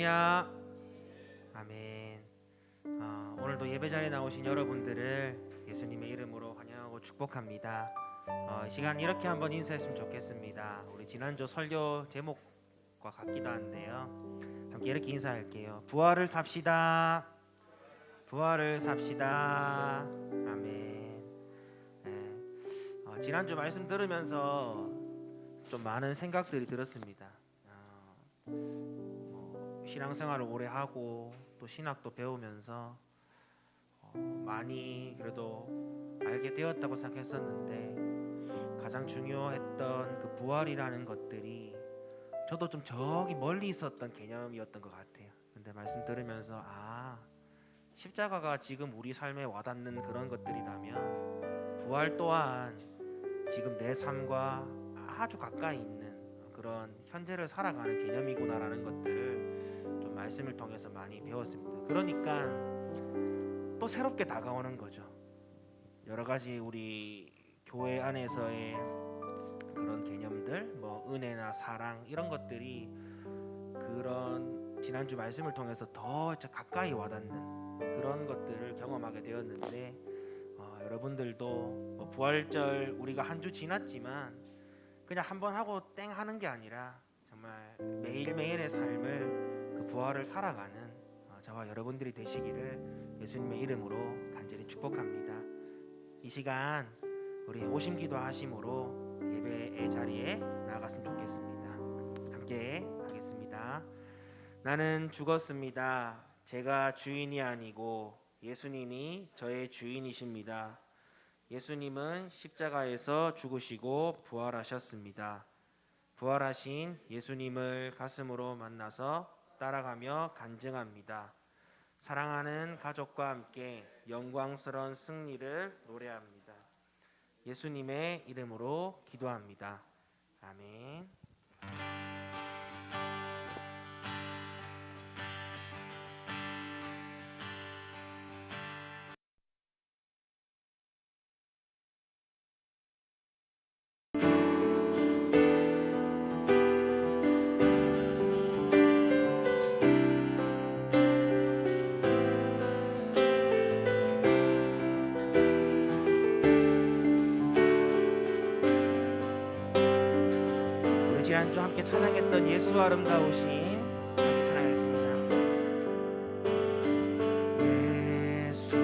할렐루야. 아멘. 오늘도 예배 자리에 나오신 여러분들을 예수님의 이름으로 환영하고 축복합니다. 이 시간 이렇게 한번 인사했으면 좋겠습니다. 우리 지난주 설교 제목과 같기도 한데요. 함께 이렇게 인사할게요. 부활을 삽시다. 부활을 삽시다. 아멘. 지난주 말씀 들으면서 좀 많은 생각들이 들었습니다. 신앙생활을 오래 하고 또 신학도 배우면서 많이 그래도 알게 되었다고 생각했었는데 가장 중요했던 그 부활이라는 것들이 저도 좀 저기 멀리 있었던 개념이었던 것 같아요. 근데 말씀 들으면서 십자가가 지금 우리 삶에 와닿는 그런 것들이라면 부활 또한 지금 내 삶과 아주 가까이 있는 그런 현재를 살아가는 개념이구나라는 것들을 좀 말씀을 통해서 많이 배웠습니다. 그러니까 또 새롭게 다가오는 거죠. 여러 가지 우리 교회 안에서의 그런 개념들, 뭐 은혜나 사랑 이런 것들이 그런 지난주 말씀을 통해서 더 가까이 와닿는 그런 것들을 경험하게 되었는데 여러분들도 뭐 부활절 우리가 한 주 지났지만 그냥 한번 하고 땡 하는 게 아니라 정말 매일매일의 삶을 그 부활을 살아가는 저와 여러분들이 되시기를 예수님의 이름으로 간절히 축복합니다. 이 시간 우리 오심기도 하심으로 예배의 자리에 나아갔으면 좋겠습니다. 함께 하겠습니다. 나는 죽었습니다. 제가 주인이 아니고 예수님이 저의 주인이십니다. 예수님은 십자가에서 죽으시고 부활하셨습니다. 부활하신 예수님을 가슴으로 만나서 따라가며 간증합니다. 사랑하는 가족과 함께 영광스러운 승리를 노래합니다. 예수님의 이름으로 기도합니다. 아멘. 지난주 함께 찬양했던 예수 아름다우신 함께 찬양하겠습니다. 예수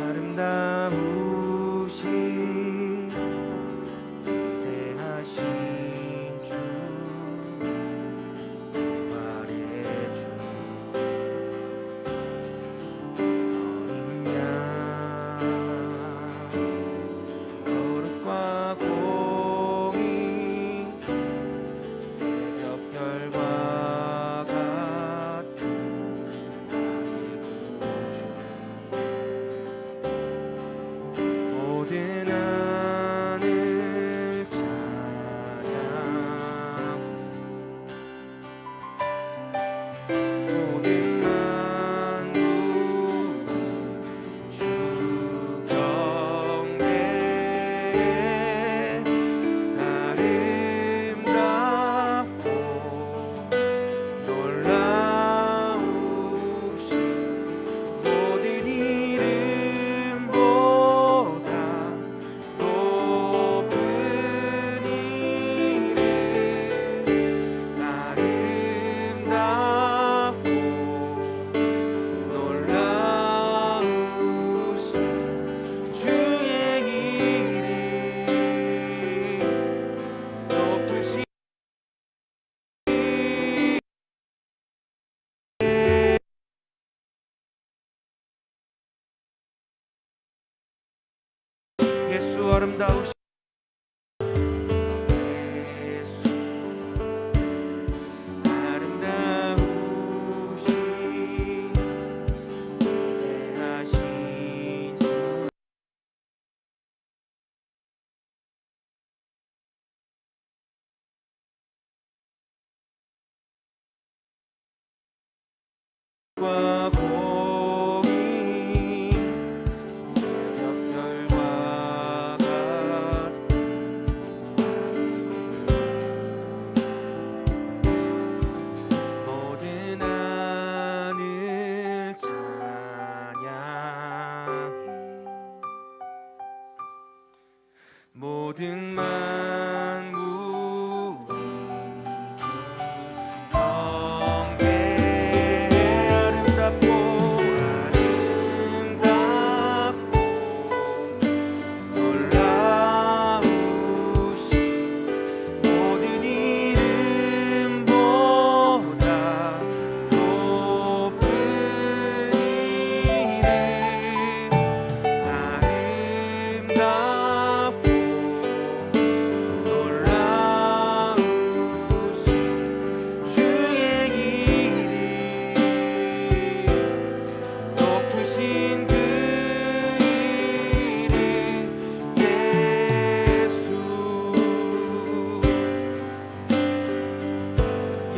아름다우신 위대하신 주 부활의 주 어린 양 거룩과 예수 아름다우신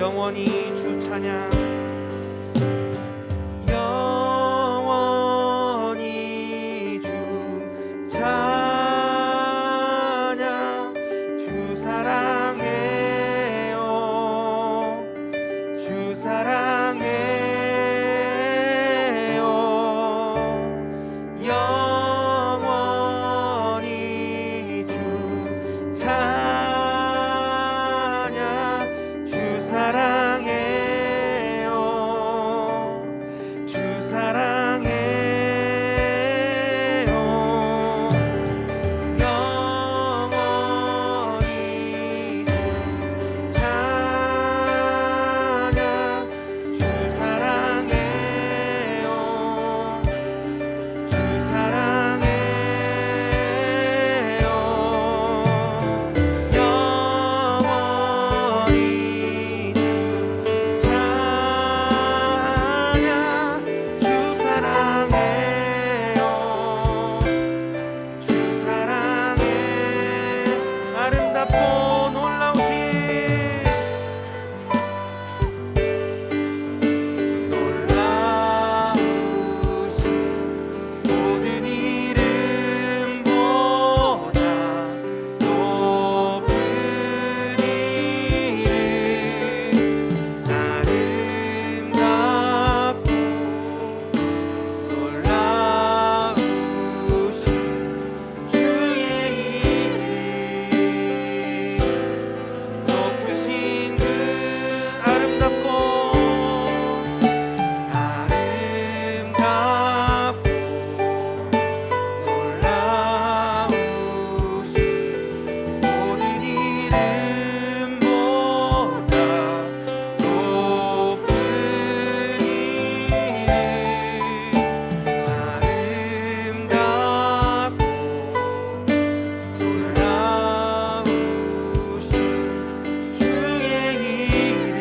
영원히 주 찬양, 영원히 주 찬양. 주 사랑해요, 주 사랑해요. 영원히 주 찬양. 주 사랑해요, 주 사랑해요. 영원히 주 찬양. 주 사랑해요, 주 사랑해요. 영원히 주 찬양. 주 사랑해요, 주 사랑해. 아름답고 놀라우신 모든 이름보다 높은 이름, 아름답고 놀라우신 주의 이름. 높으신 그 아름답고 놀라우신 모든 이름보다 높은 이름, 아름답고 놀라우신 주의 이름.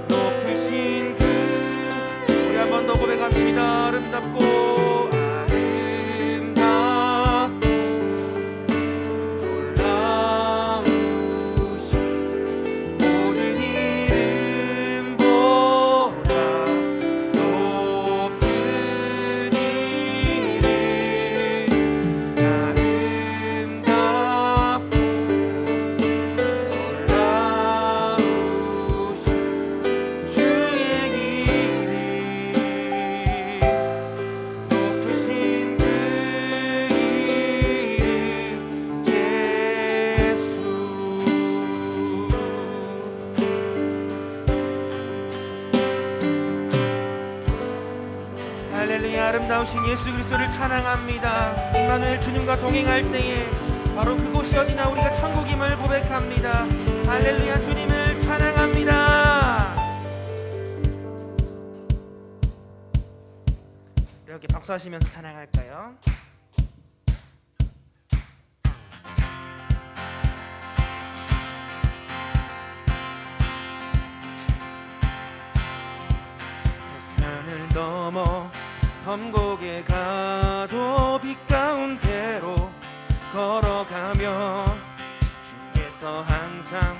높으신 그, 우리 한 번 더 고백합시다. 아름답고 아름답고 놀라우신 모든 이름보다 높은 이름, 아름답고 놀라우신 주의 이름. 높으신 그 이름 예수. 할렐루야. 아름다우신 예수 그리스도를 찬양합니다. 임마누엘 주님과 동행할 때에 바로 그곳이 어디나 우리가 천국임을 고백합니다. 할렐루야. 주님을 찬양합니다. 이렇게 박수하시면서 찬양할까요? 산을 넘어 험곡에 가도 빛 가운데로 걸어가며 주께서 항상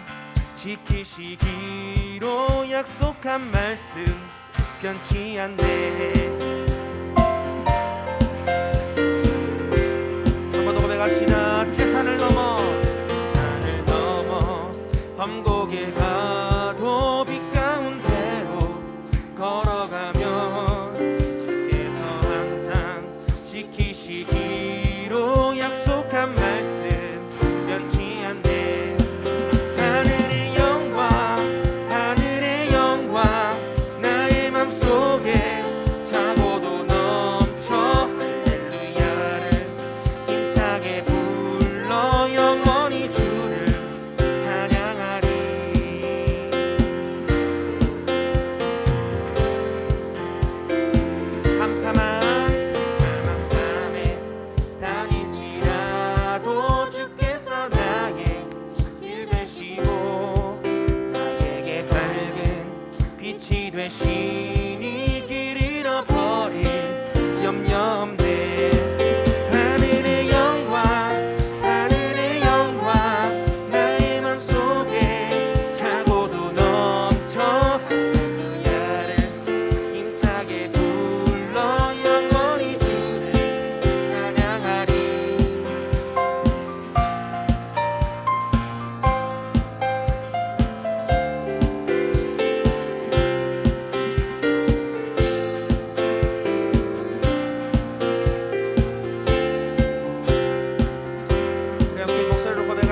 지키시기로 약속한 말씀 변치 않네. 한 번 더 고백합시다. 태산을 넘어 험곡에 가도 빛 가운데로 걸어가며 주께서 항상 지키시기로 약속한 말씀 변치 않네. 하늘의 영광 나의 맘속에 차고도 넘쳐 할렐루야를 힘차게 불러 영원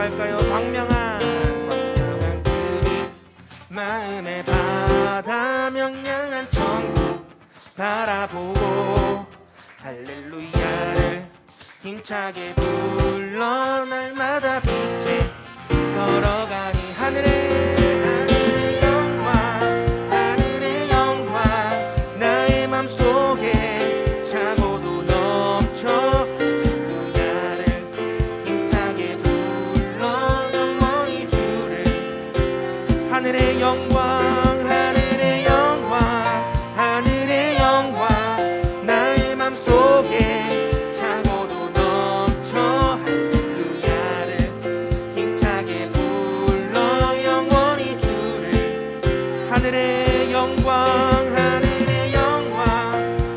할까요? 광명한 그리 마음의 바다 명량한 천국 바라보고 할렐루야를 힘차게 불러 날마다 빛에 걸어가니 하늘의 영광 하늘의 영광 나의 맘속에 차고도 넘쳐 할렐루야를 힘차게 불러 영원히 주를 하늘의 영광 하늘의 영광 하늘의 영광 나의 맘속에 차고도 넘쳐 할렐루야를 힘차게 불러 영원히 주를 하늘의 영광 하늘의 영광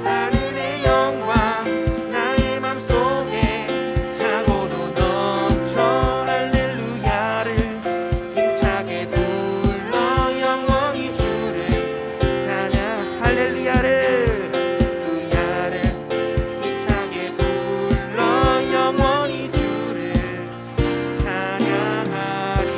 하늘의 영광 나의 맘속에 차고도 넘쳐 할렐루야를 힘차게 불러 영원히 주를 찬양 할렐루야를 힘차게 불러 영원히 주를 찬양하리.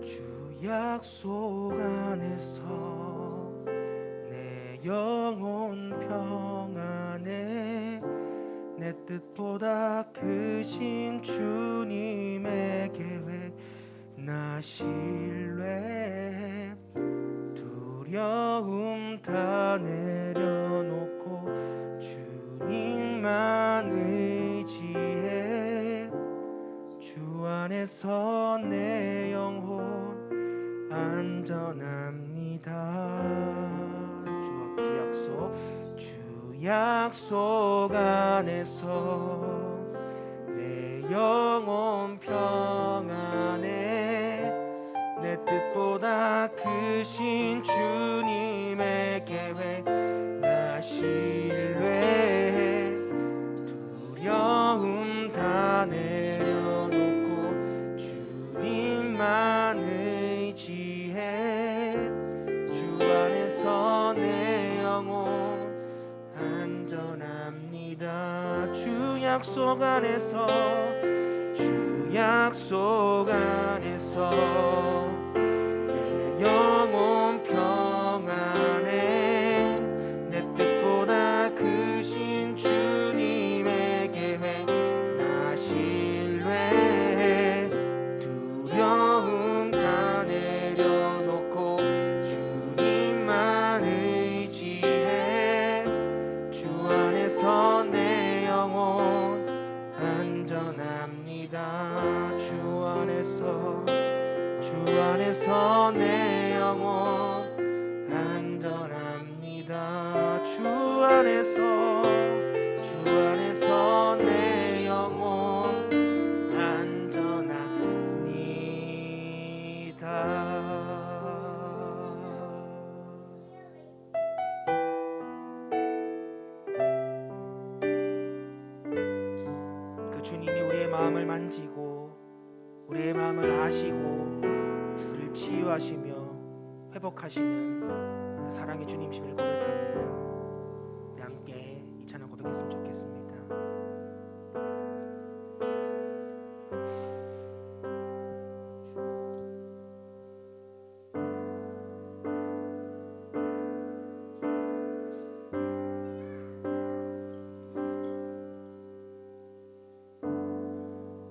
주 약속 안에서 내 영혼 평안해 내 뜻보다 크신 주님의 계획 나 신뢰해 두려움 다 내려놓고 주님만 의지해 주 안에서 내 영혼 안전합니다. 주 약속 안에서 내 영혼 평안해 내 뜻보다 크신 주님의 계획 나 신뢰해 두려움 다 내려놓고 주님만 의지해 주 안에서 내 영혼 안전합니다. 주 약속 안에서 주 약속 안에서 내 영혼 평안해 내 뜻보다 크신 주님의 계획 나 신뢰해 두려움 다 내려놓고 주님만 의지해 주 안에서 내 영혼 안전합니다. 주 안에서 내 영혼 안전합니다. 주 안에서 내 영혼 그 주님이 우리의 마음을 만지고 우리의 마음을 아시고 우리를 치유하시며 회복하시는 그 사랑의 주님심을 고백합니다. 우리 함께 이 찬양 고백했으면 좋겠습니다.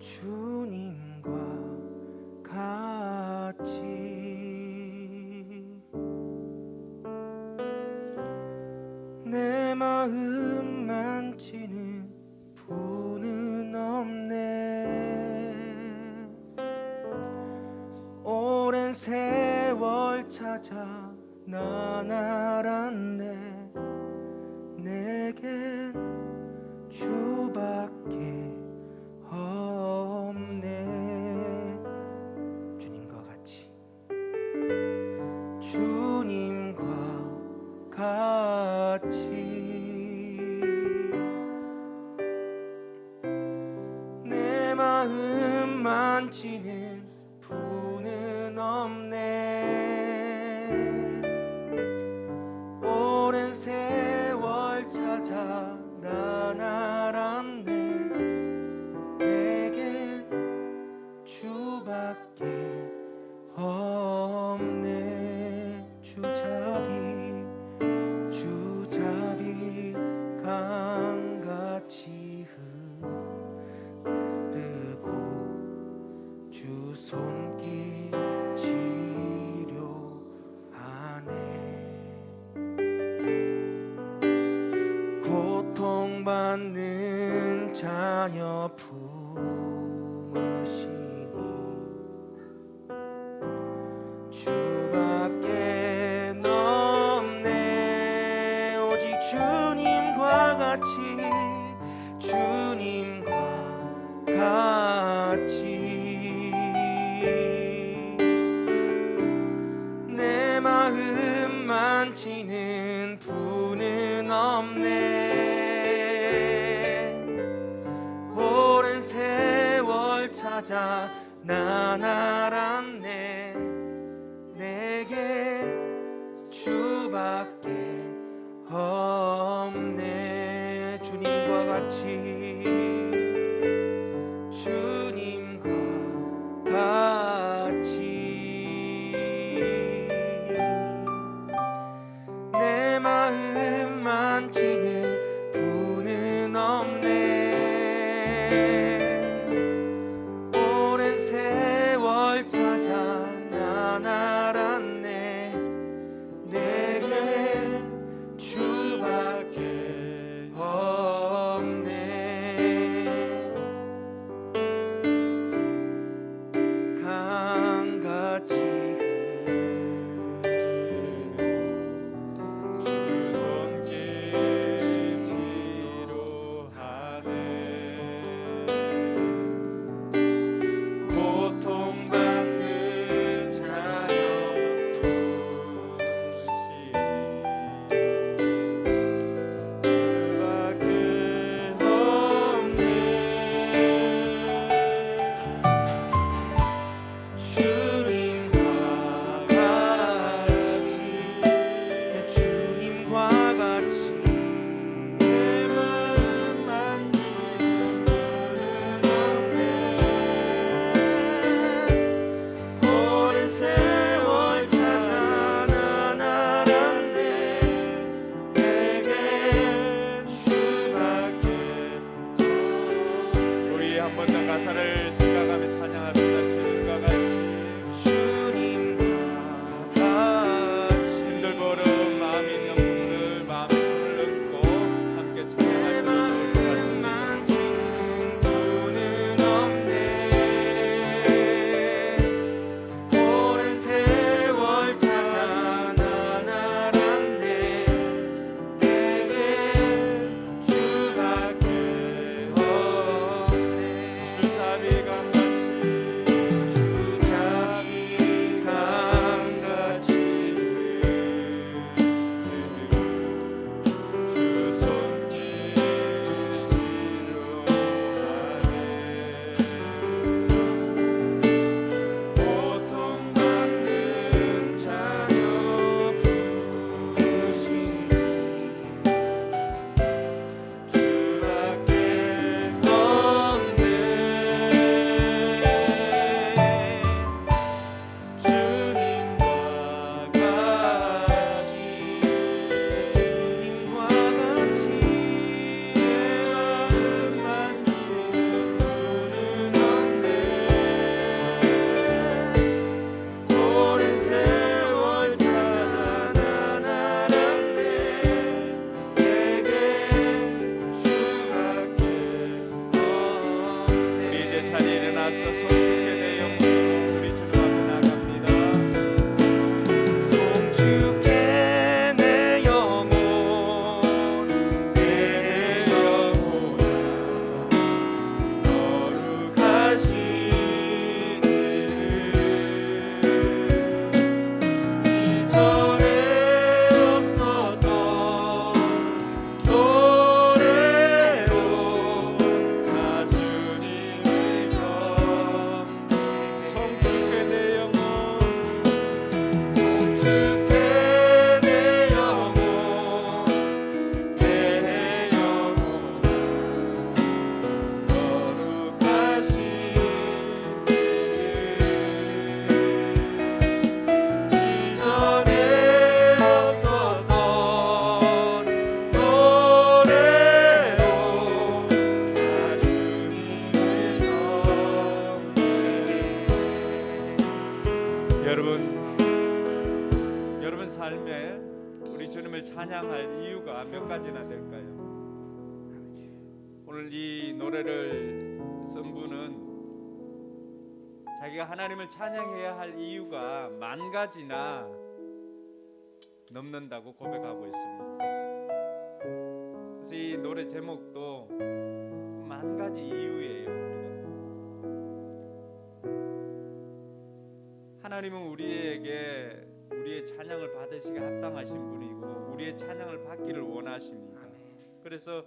주님과 같이 내 마음 만지는 분은 없네. 오랜 세월 찾아 난 알았네. 내겐 주밖에 없네. 주님과 같이 내 마음 만지는 분은 없네. 오랜 세월 찾아 난 알았네. 내겐 주밖에 없네. 주잡이 강같이 흐르고 주 손길 치료하네. 고통받는 자녀 품으시니 주밖에 없네. 오직 주님과 같이 내 마음 만지는 분은 없네. 오랜 세월 찾아 난 알았네. 내겐 주밖에 없네. 주님과 같이 내 마음 만지는 분은 없네. 오랜 세월 찾아 난 알았네. 내게 여러분 삶에 우리 주님을 찬양할 이유가 몇 가지나 될까요? 오늘 이 노래를 쓴 분은 자기가 하나님을 찬양해야 할 이유가 10,000가지나 넘는다고 고백하고 있습니다. 그래서 이 노래 제목도 10,000가지 이유예요. 하나님은 우리에게 우리의 찬양을 받으시기 합당하신 분이고 우리의 찬양을 받기를 원하십니다. 그래서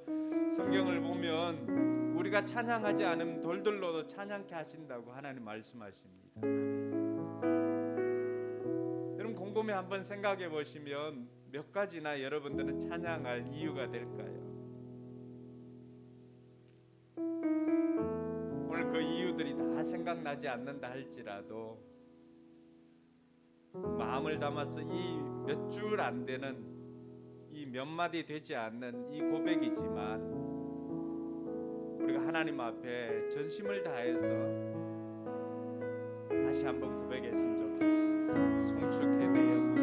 성경을 보면 우리가 찬양하지 않으면 돌들로도 찬양케 하신다고 하나님 말씀하십니다. 여러분 곰곰이 한번 생각해 보시면 몇 가지나 여러분들은 찬양할 이유가 될까요? 오늘 그 이유들이 다 생각나지 않는다 할지라도 마음을 담아서 이 몇 줄 안 되는 이 몇 마디 되지 않는 이 고백이지만 우리가 하나님 앞에 전심을 다해서 다시 한번 고백했으면 좋겠습니다. 송축해 내 영혼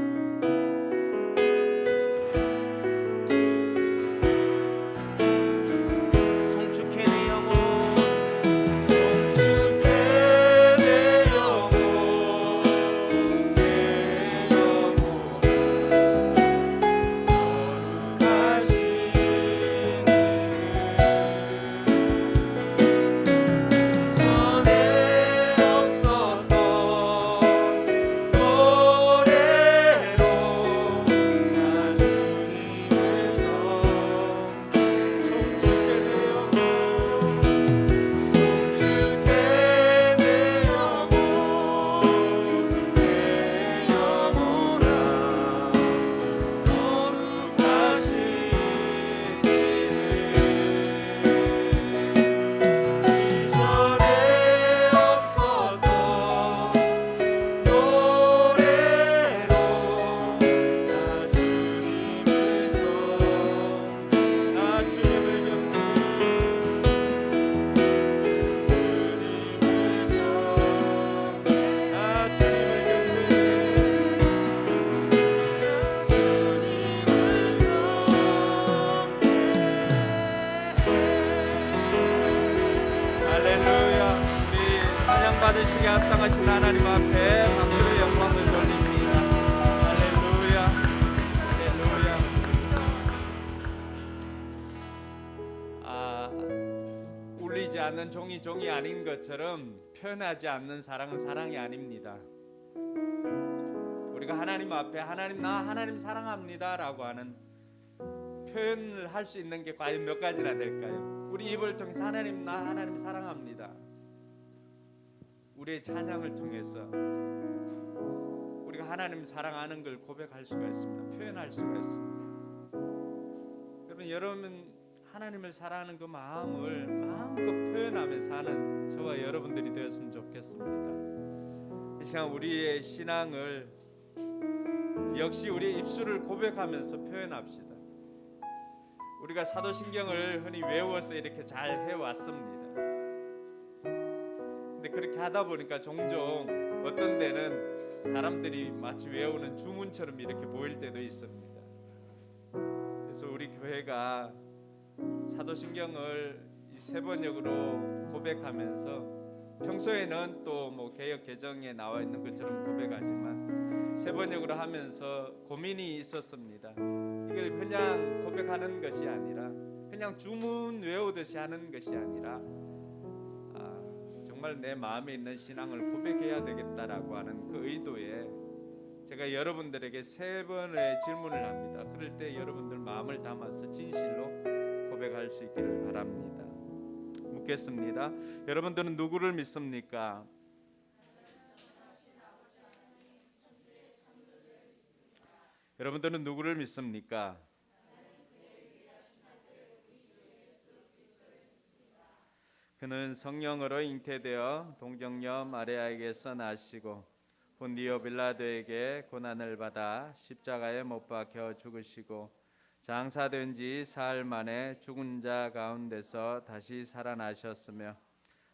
받으시게 합당하신 하나님 앞에 박수의 영광을 돌립니다. 할렐루야, 할렐루야. 울리지 않는 종이 아닌 것처럼 표현하지 않는 사랑은 사랑이 아닙니다. 우리가 하나님 앞에 하나님 나 하나님 사랑합니다라고 하는 표현을 할 수 있는 게 과연 몇 가지나 될까요? 우리 입을 통해서 하나님 나 하나님 사랑합니다. 우리의 찬양을 통해서 우리가 하나님 사랑하는 걸 고백할 수가 있습니다. 표현할 수가 있습니다. 여러분 하나님을 사랑하는 그 마음을 마음껏 표현하며 사는 저와 여러분들이 되었으면 좋겠습니다. 이 시간 우리의 신앙을 역시 우리의 입술을 고백하면서 표현합시다. 우리가 사도신경을 흔히 외워서 이렇게 잘 해왔습니다. 근데 그렇게 하다 보니까 종종 어떤 데는 사람들이 마치 외우는 주문처럼 이렇게 보일 때도 있습니다. 그래서 우리 교회가 사도신경을 이 세번역으로 고백하면서 평소에는 또 뭐 개역 개정에 나와 있는 것처럼 고백하지만 세번역으로 하면서 고민이 있었습니다. 이걸 그냥 고백하는 것이 아니라 그냥 주문 외우듯이 하는 것이 아니라 정말 내 마음에 있는 신앙을 고백해야 되겠다라고 하는 그 의도에 제가 여러분들에게 3번의 질문을 합니다. 그럴 때 여러분들 마음을 담아서 진실로 고백할 수 있기를 바랍니다. 묻겠습니다. 여러분들은 누구를 믿습니까? 여러분들은 누구를 믿습니까? 그는 성령으로 잉태되어 동정녀 마리아에게서 나시고 본디오 빌라도에게 고난을 받아 십자가에 못 박혀 죽으시고 장사된 지 사흘 만에 죽은 자 가운데서 다시 살아나셨으며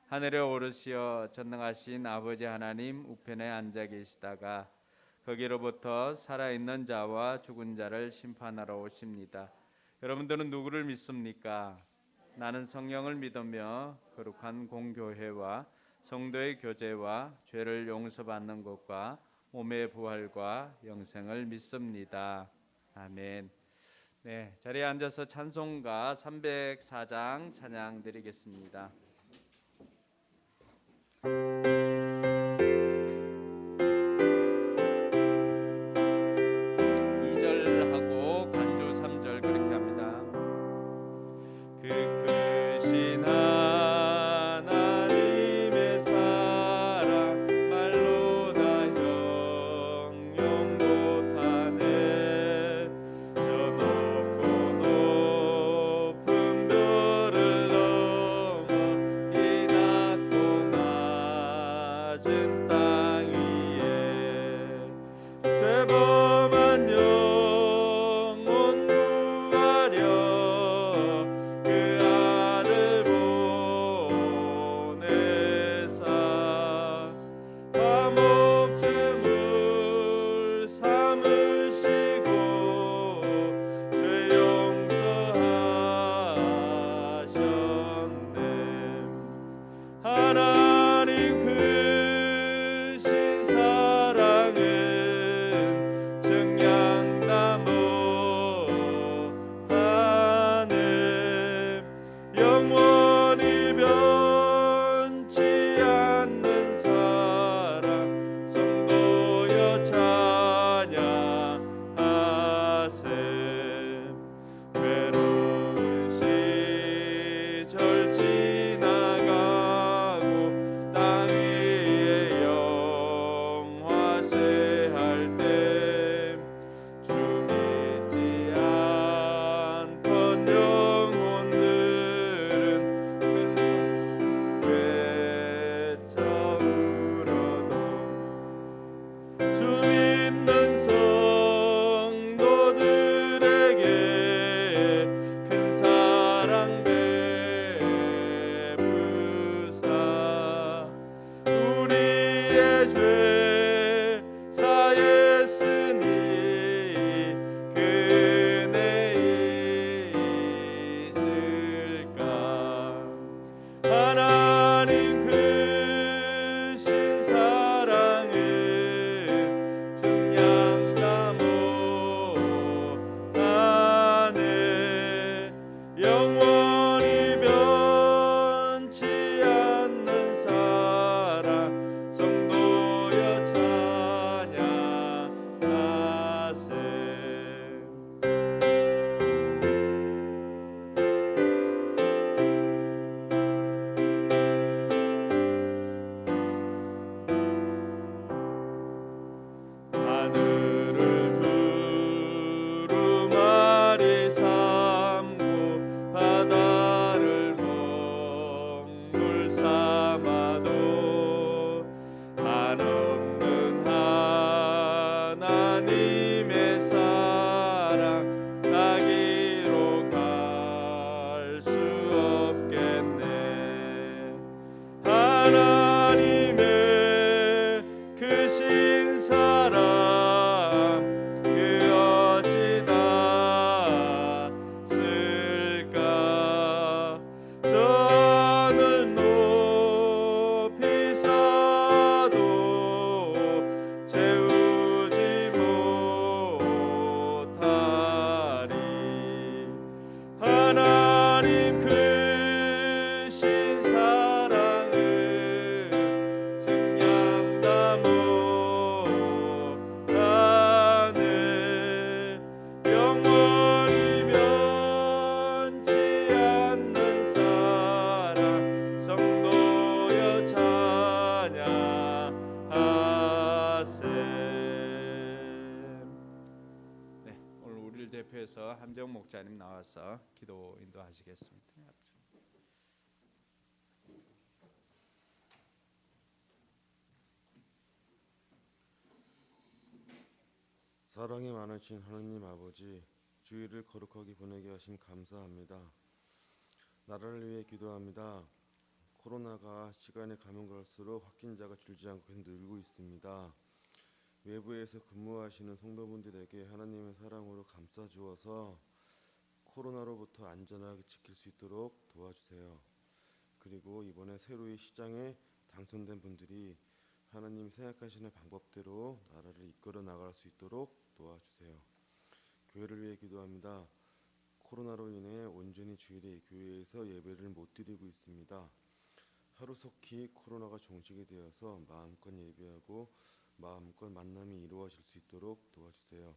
하늘에 오르시어 전능하신 아버지 하나님 우편에 앉아 계시다가 거기로부터 살아있는 자와 죽은 자를 심판하러 오십니다. 여러분들은 누구를 믿습니까? 나는 성령을 믿으며 거룩한 공교회와 성도의 교제와 죄를 용서받는 것과 몸의 부활과 영생을 믿습니다. 아멘. 네, 자리에 앉아서 찬송가 304장 찬양 드리겠습니다. 2절하고 간주 3절 그렇게 합니다. 그 크신 하나님의 사랑 말로 다 형용 못하네. 저 높고 높은 별을 넘어 이 낮고 낮은 땅 위에 죄범한 영혼 구하려 그 아들 보내사 화목제물 삼으시고 죄 용서하셨네. 하나님 크신 사랑은 정량 다 못하네. 영원히 변치 않는 사랑 성도여 찬양하세. 외로운 시절 지나가고 땅 위에 영화세 할 때 주 믿지 않던 영혼들은 큰소 외쳐 울어도 주 믿는 성도들에게 큰 사랑 베푸사 우리의 죄 사했으니 그네 있을까. 하나님 크신 사랑은 정량 다 못하네. 영원히 변치 않는 사랑 성도여 찬양하세. 하늘을 두루마리 삼고 바다를 먹물 삼아도 한없는 하나님의 사랑 따기로 갈 수 없겠네. 하나님의 크신 사랑 그 어찌 닿을까. 저 하늘 높이 사도 채우지 못하리. 하나님 크신 사랑은 정량 다 못하네. 영원히 변치 않는 사랑 성도여 찬양하세. 네, 오늘 우리를 대표해서 함정 목자님 나와서 기도 인도하시겠습니다. 사랑이 많으신 하느님 아버지, 주일을 거룩하게 보내게 하심 감사합니다. 나라를 위해 기도합니다. 코로나가 시간이 가면 갈수록 확진자가 줄지 않고 늘고 있습니다. 외부에서 근무하시는 성도분들에게 하나님의 사랑으로 감싸 주어서 코로나로부터 안전하게 지킬 수 있도록 도와주세요. 그리고 이번에 새로이 시장에 당선된 분들이 하나님 생각하시는 방법대로 나라를 이끌어 나갈 수 있도록 도와주세요. 교회를 위해 기도합니다. 코로나로 인해 온전히 주일에 교회에서 예배를 못 드리고 있습니다. 하루속히 코로나가 종식이 되어서 마음껏 예배하고 마음껏 만남이 이루어질 수 있도록 도와주세요.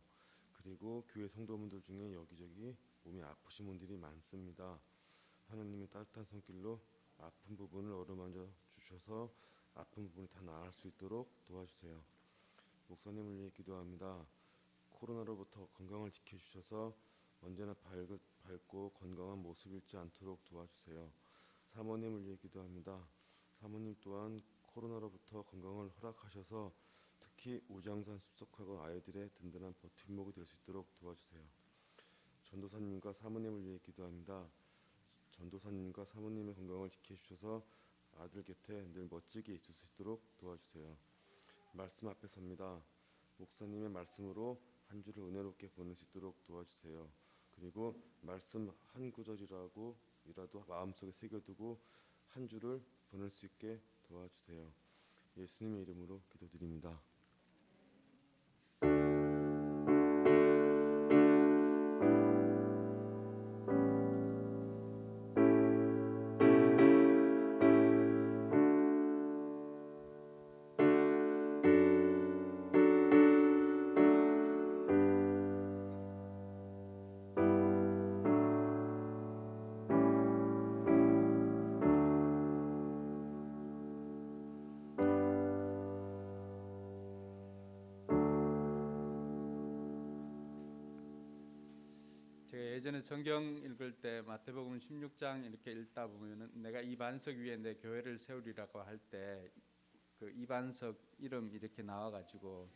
그리고 교회 성도분들 중에 여기저기 몸이 아프신 분들이 많습니다. 하나님의 따뜻한 손길로 아픈 부분을 어루만져 주셔서 아픈 부분이 다 나을 수 있도록 도와주세요. 목사님을 위해 기도합니다. 코로나로부터 건강을 지켜주셔서 언제나 밝고 건강한 모습 잃지 않도록 도와주세요. 사모님을 위해 기도합니다. 사모님 또한 코로나로부터 건강을 허락하셔서 특히 우장산 숲속학원 아이들의 든든한 버팀목이 될 수 있도록 도와주세요. 전도사님과 사모님을 위해 기도합니다. 전도사님과 사모님의 건강을 지켜주셔서 아들 곁에 늘 멋지게 있을 수 있도록 도와주세요. 말씀 앞에 섭니다. 목사님의 말씀으로 한 주를 은혜롭게 보낼 수 있도록 도와주세요. 그리고 말씀 한 구절이라도 마음속에 새겨두고 한 주를 보낼 수 있게 도와주세요. 예수님의 이름으로 기도드립니다. 제가 예전에 성경 읽을 때 마태복음 16장 이렇게 읽다 보면은 내가 이 반석 위에 내 교회를 세우리라고 할 때 그 이 반석 이름 이렇게 나와가지고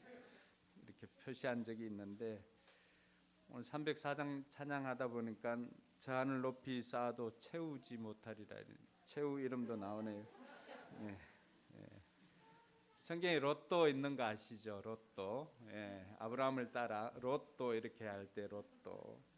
이렇게 표시한 적이 있는데 오늘 304장 찬양하다 보니까 저 하늘 높이 쌓아도 채우지 못하리라 채우 이름도 나오네요. 예, 예. 성경에 롯도 있는 거 아시죠? 롯도. 예, 아브라함을 따라 롯도 이렇게 할 때 롯도.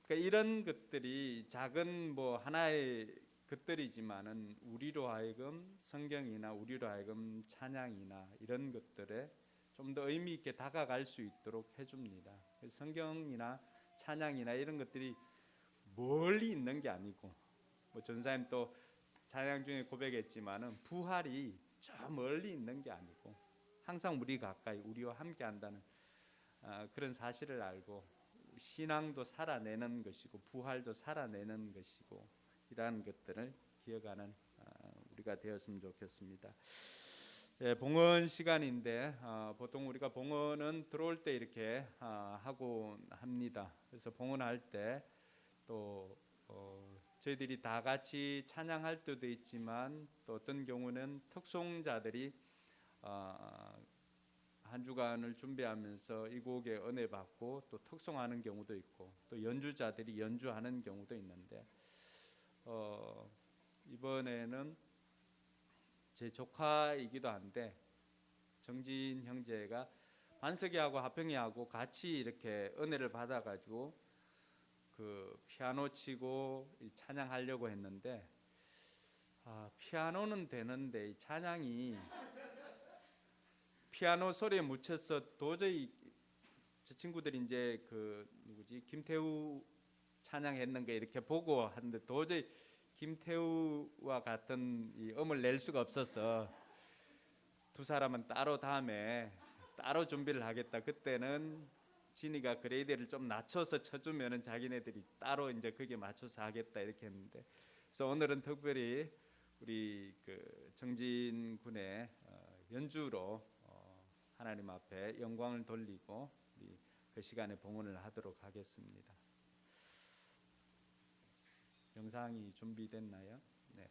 그러니까 이런 것들이 작은 뭐 하나의 것들이지만은 우리로 하여금 성경이나 우리로 하여금 찬양이나 이런 것들에 좀 더 의미 있게 다가갈 수 있도록 해줍니다. 성경이나 찬양이나 이런 것들이 멀리 있는 게 아니고 뭐 전사님 또 찬양 중에 고백했지만은 부활이 저 멀리 있는 게 아니고 항상 우리 가까이 우리와 함께한다는 그런 사실을 알고 신앙도 살아내는 것이고 부활도 살아내는 것이고 이러한 것들을 기억하는 우리가 되었으면 좋겠습니다. 예, 봉헌 시간인데 보통 우리가 봉헌은 들어올 때 이렇게 하고 합니다. 그래서 봉헌할 때 또 저희들이 다 같이 찬양할 때도 있지만 또 어떤 경우는 특송자들이 한 주간을 준비하면서 이 곡에 은혜 받고 또 특송하는 경우도 있고 또 연주자들이 연주하는 경우도 있는데 이번에는 제 조카이기도 한데 정진 형제가 반석이하고 하평이하고 같이 이렇게 은혜를 받아가지고 그 피아노 치고 찬양하려고 했는데 피아노는 되는데 이 찬양이 피아노 소리에 묻혀서 도저히 저 친구들이 이제 그 누구지 김태우 찬양했는 거 이렇게 보고 하는데 도저히 김태우와 같은 이 음을 낼 수가 없어서 두 사람은 따로 다음에 따로 준비를 하겠다. 그때는 진이가 그레이드를 좀 낮춰서 쳐주면은 자기네들이 따로 이제 거기에 맞춰서 하겠다 이렇게 했는데 그래서 오늘은 특별히 우리 그 정진 군의 연주로 하나님 앞에 영광을 돌리고 우리 그 시간에 봉헌을 하도록 하겠습니다. 영상이 준비됐나요? 네.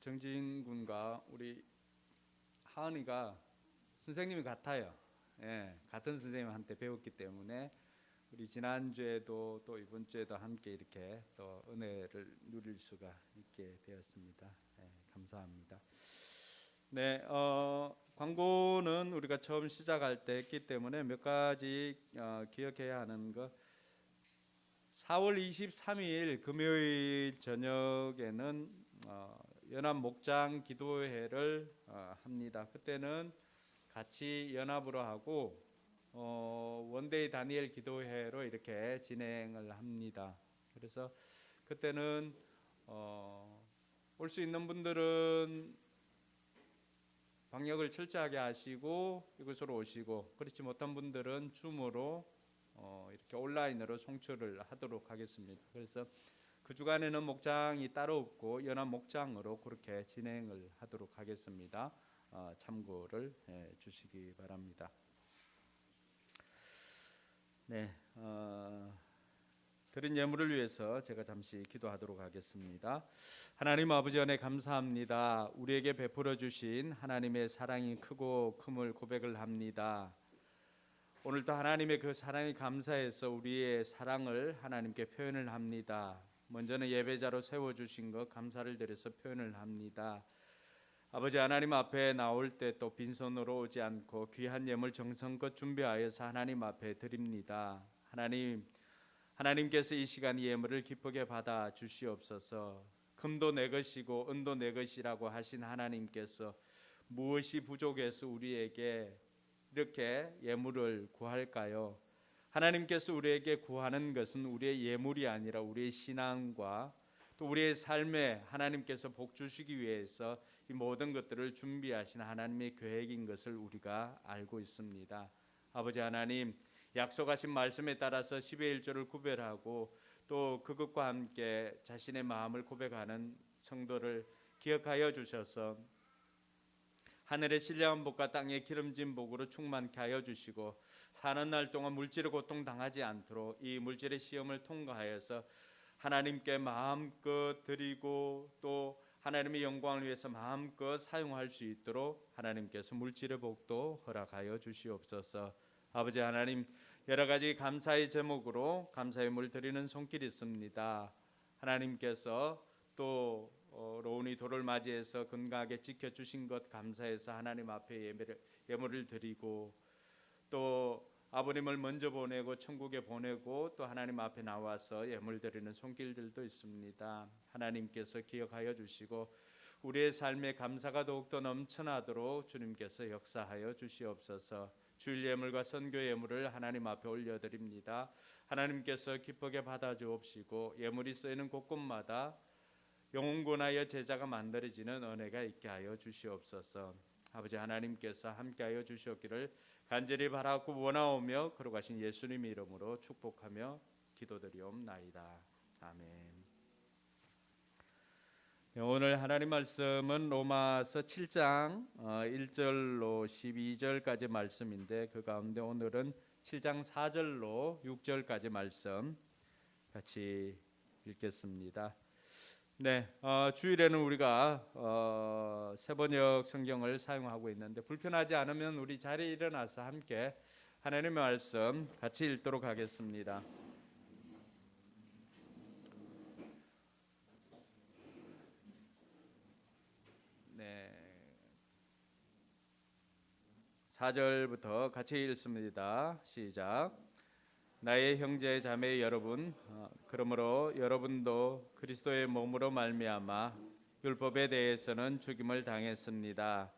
정진 군과 우리 하은이가 선생님이 같아요. 예, 같은 선생님한테 배웠기 때문에 우리 지난주에도 또 이번 주에도 함께 이렇게 또 은혜를 누릴 수가 있게 되었습니다. 예, 감사합니다. 네, 광고는 우리가 처음 시작할 때 했기 때문에 몇 가지 기억해야 하는 거. 4월 23일 금요일 저녁에는 연합 목장 기도회를 합니다. 그때는 같이 연합으로 하고 원데이 다니엘 기도회로 이렇게 진행을 합니다. 그래서 그때는 올 수 있는 분들은 방역을 철저하게 하시고 이곳으로 오시고, 그렇지 못한 분들은 줌으로 이렇게 온라인으로 송출을 하도록 하겠습니다. 그래서 그 주간에는 목장이 따로 없고 연합 목장으로 그렇게 진행을 하도록 하겠습니다. 참고를 해 주시기 바랍니다. 네, 드린 예물을 위해서 제가 잠시 기도하도록 하겠습니다. 하나님 아버지 은혜 감사합니다. 우리에게 베풀어 주신 하나님의 사랑이 크고 큼을 고백을 합니다. 오늘도 하나님의 그 사랑이 감사해서 우리의 사랑을 하나님께 표현을 합니다. 먼저는 예배자로 세워주신 것 감사를 드려서 표현을 합니다. 아버지 하나님 앞에 나올 때 또 빈손으로 오지 않고 귀한 예물 정성껏 준비하여서 하나님 앞에 드립니다. 하나님께서 이 시간 예물을 기쁘게 받아 주시옵소서. 금도 내 것이고 은도 내 것이라고 하신 하나님께서 무엇이 부족해서 우리에게 이렇게 예물을 구할까요? 하나님께서 우리에게 구하는 것은 우리의 예물이 아니라 우리의 신앙과 또 우리의 삶에 하나님께서 복 주시기 위해서 이 모든 것들을 준비하신 하나님의 계획인 것을 우리가 알고 있습니다. 아버지 하나님, 약속하신 말씀에 따라서 10의 1조를 구별하고 또 그것과 함께 자신의 마음을 고백하는 성도를 기억하여 주셔서 하늘의 신령한 복과 땅의 기름진 복으로 충만케 하여 주시고 사는 날 동안 물질의 고통 당하지 않도록 이 물질의 시험을 통과하여서 하나님께 마음껏 드리고 또 하나님의 영광을 위해서 마음껏 사용할 수 있도록 하나님께서 물질의 복도 허락하여 주시옵소서. 아버지 하나님, 여러 가지 감사의 제목으로 감사의 물 드리는 손길이 있습니다. 하나님께서 또 로운이 돌을 맞이해서 건강하게 지켜주신 것 감사해서 하나님 앞에 예물을 드리고 또 아버님을 먼저 보내고 천국에 보내고 또 하나님 앞에 나와서 예물 드리는 손길들도 있습니다. 하나님께서 기억하여 주시고 우리의 삶에 감사가 더욱더 넘쳐나도록 주님께서 역사하여 주시옵소서. 주일 예물과 선교 예물을 하나님 앞에 올려드립니다. 하나님께서 기쁘게 받아주옵시고 예물이 쓰이는 곳곳마다 영혼권하여 제자가 만들어지는 은혜가 있게 하여 주시옵소서. 아버지 하나님께서 함께하여 주시옵기를 간절히 바라고 원하오며 거룩하신 예수님의 이름으로 축복하며 기도드리옵나이다. 아멘. 오늘 하나님 말씀은 로마서 7장 1절로 12절까지 말씀인데 그 가운데 오늘은 7장 4절로 6절까지 말씀 같이 읽겠습니다. 네, 주일에는 우리가 세번역 성경을 사용하고 있는데 불편하지 않으면 우리 자리에 일어나서 함께 하나님의 말씀 같이 읽도록 하겠습니다. 네, 4절부터 같이 읽습니다. 시작. 나의 형제 자매 여러분, 그러므로 여러분도 그리스도의 몸으로 말미암아 율법에 대해서는 죽임을 당했습니다.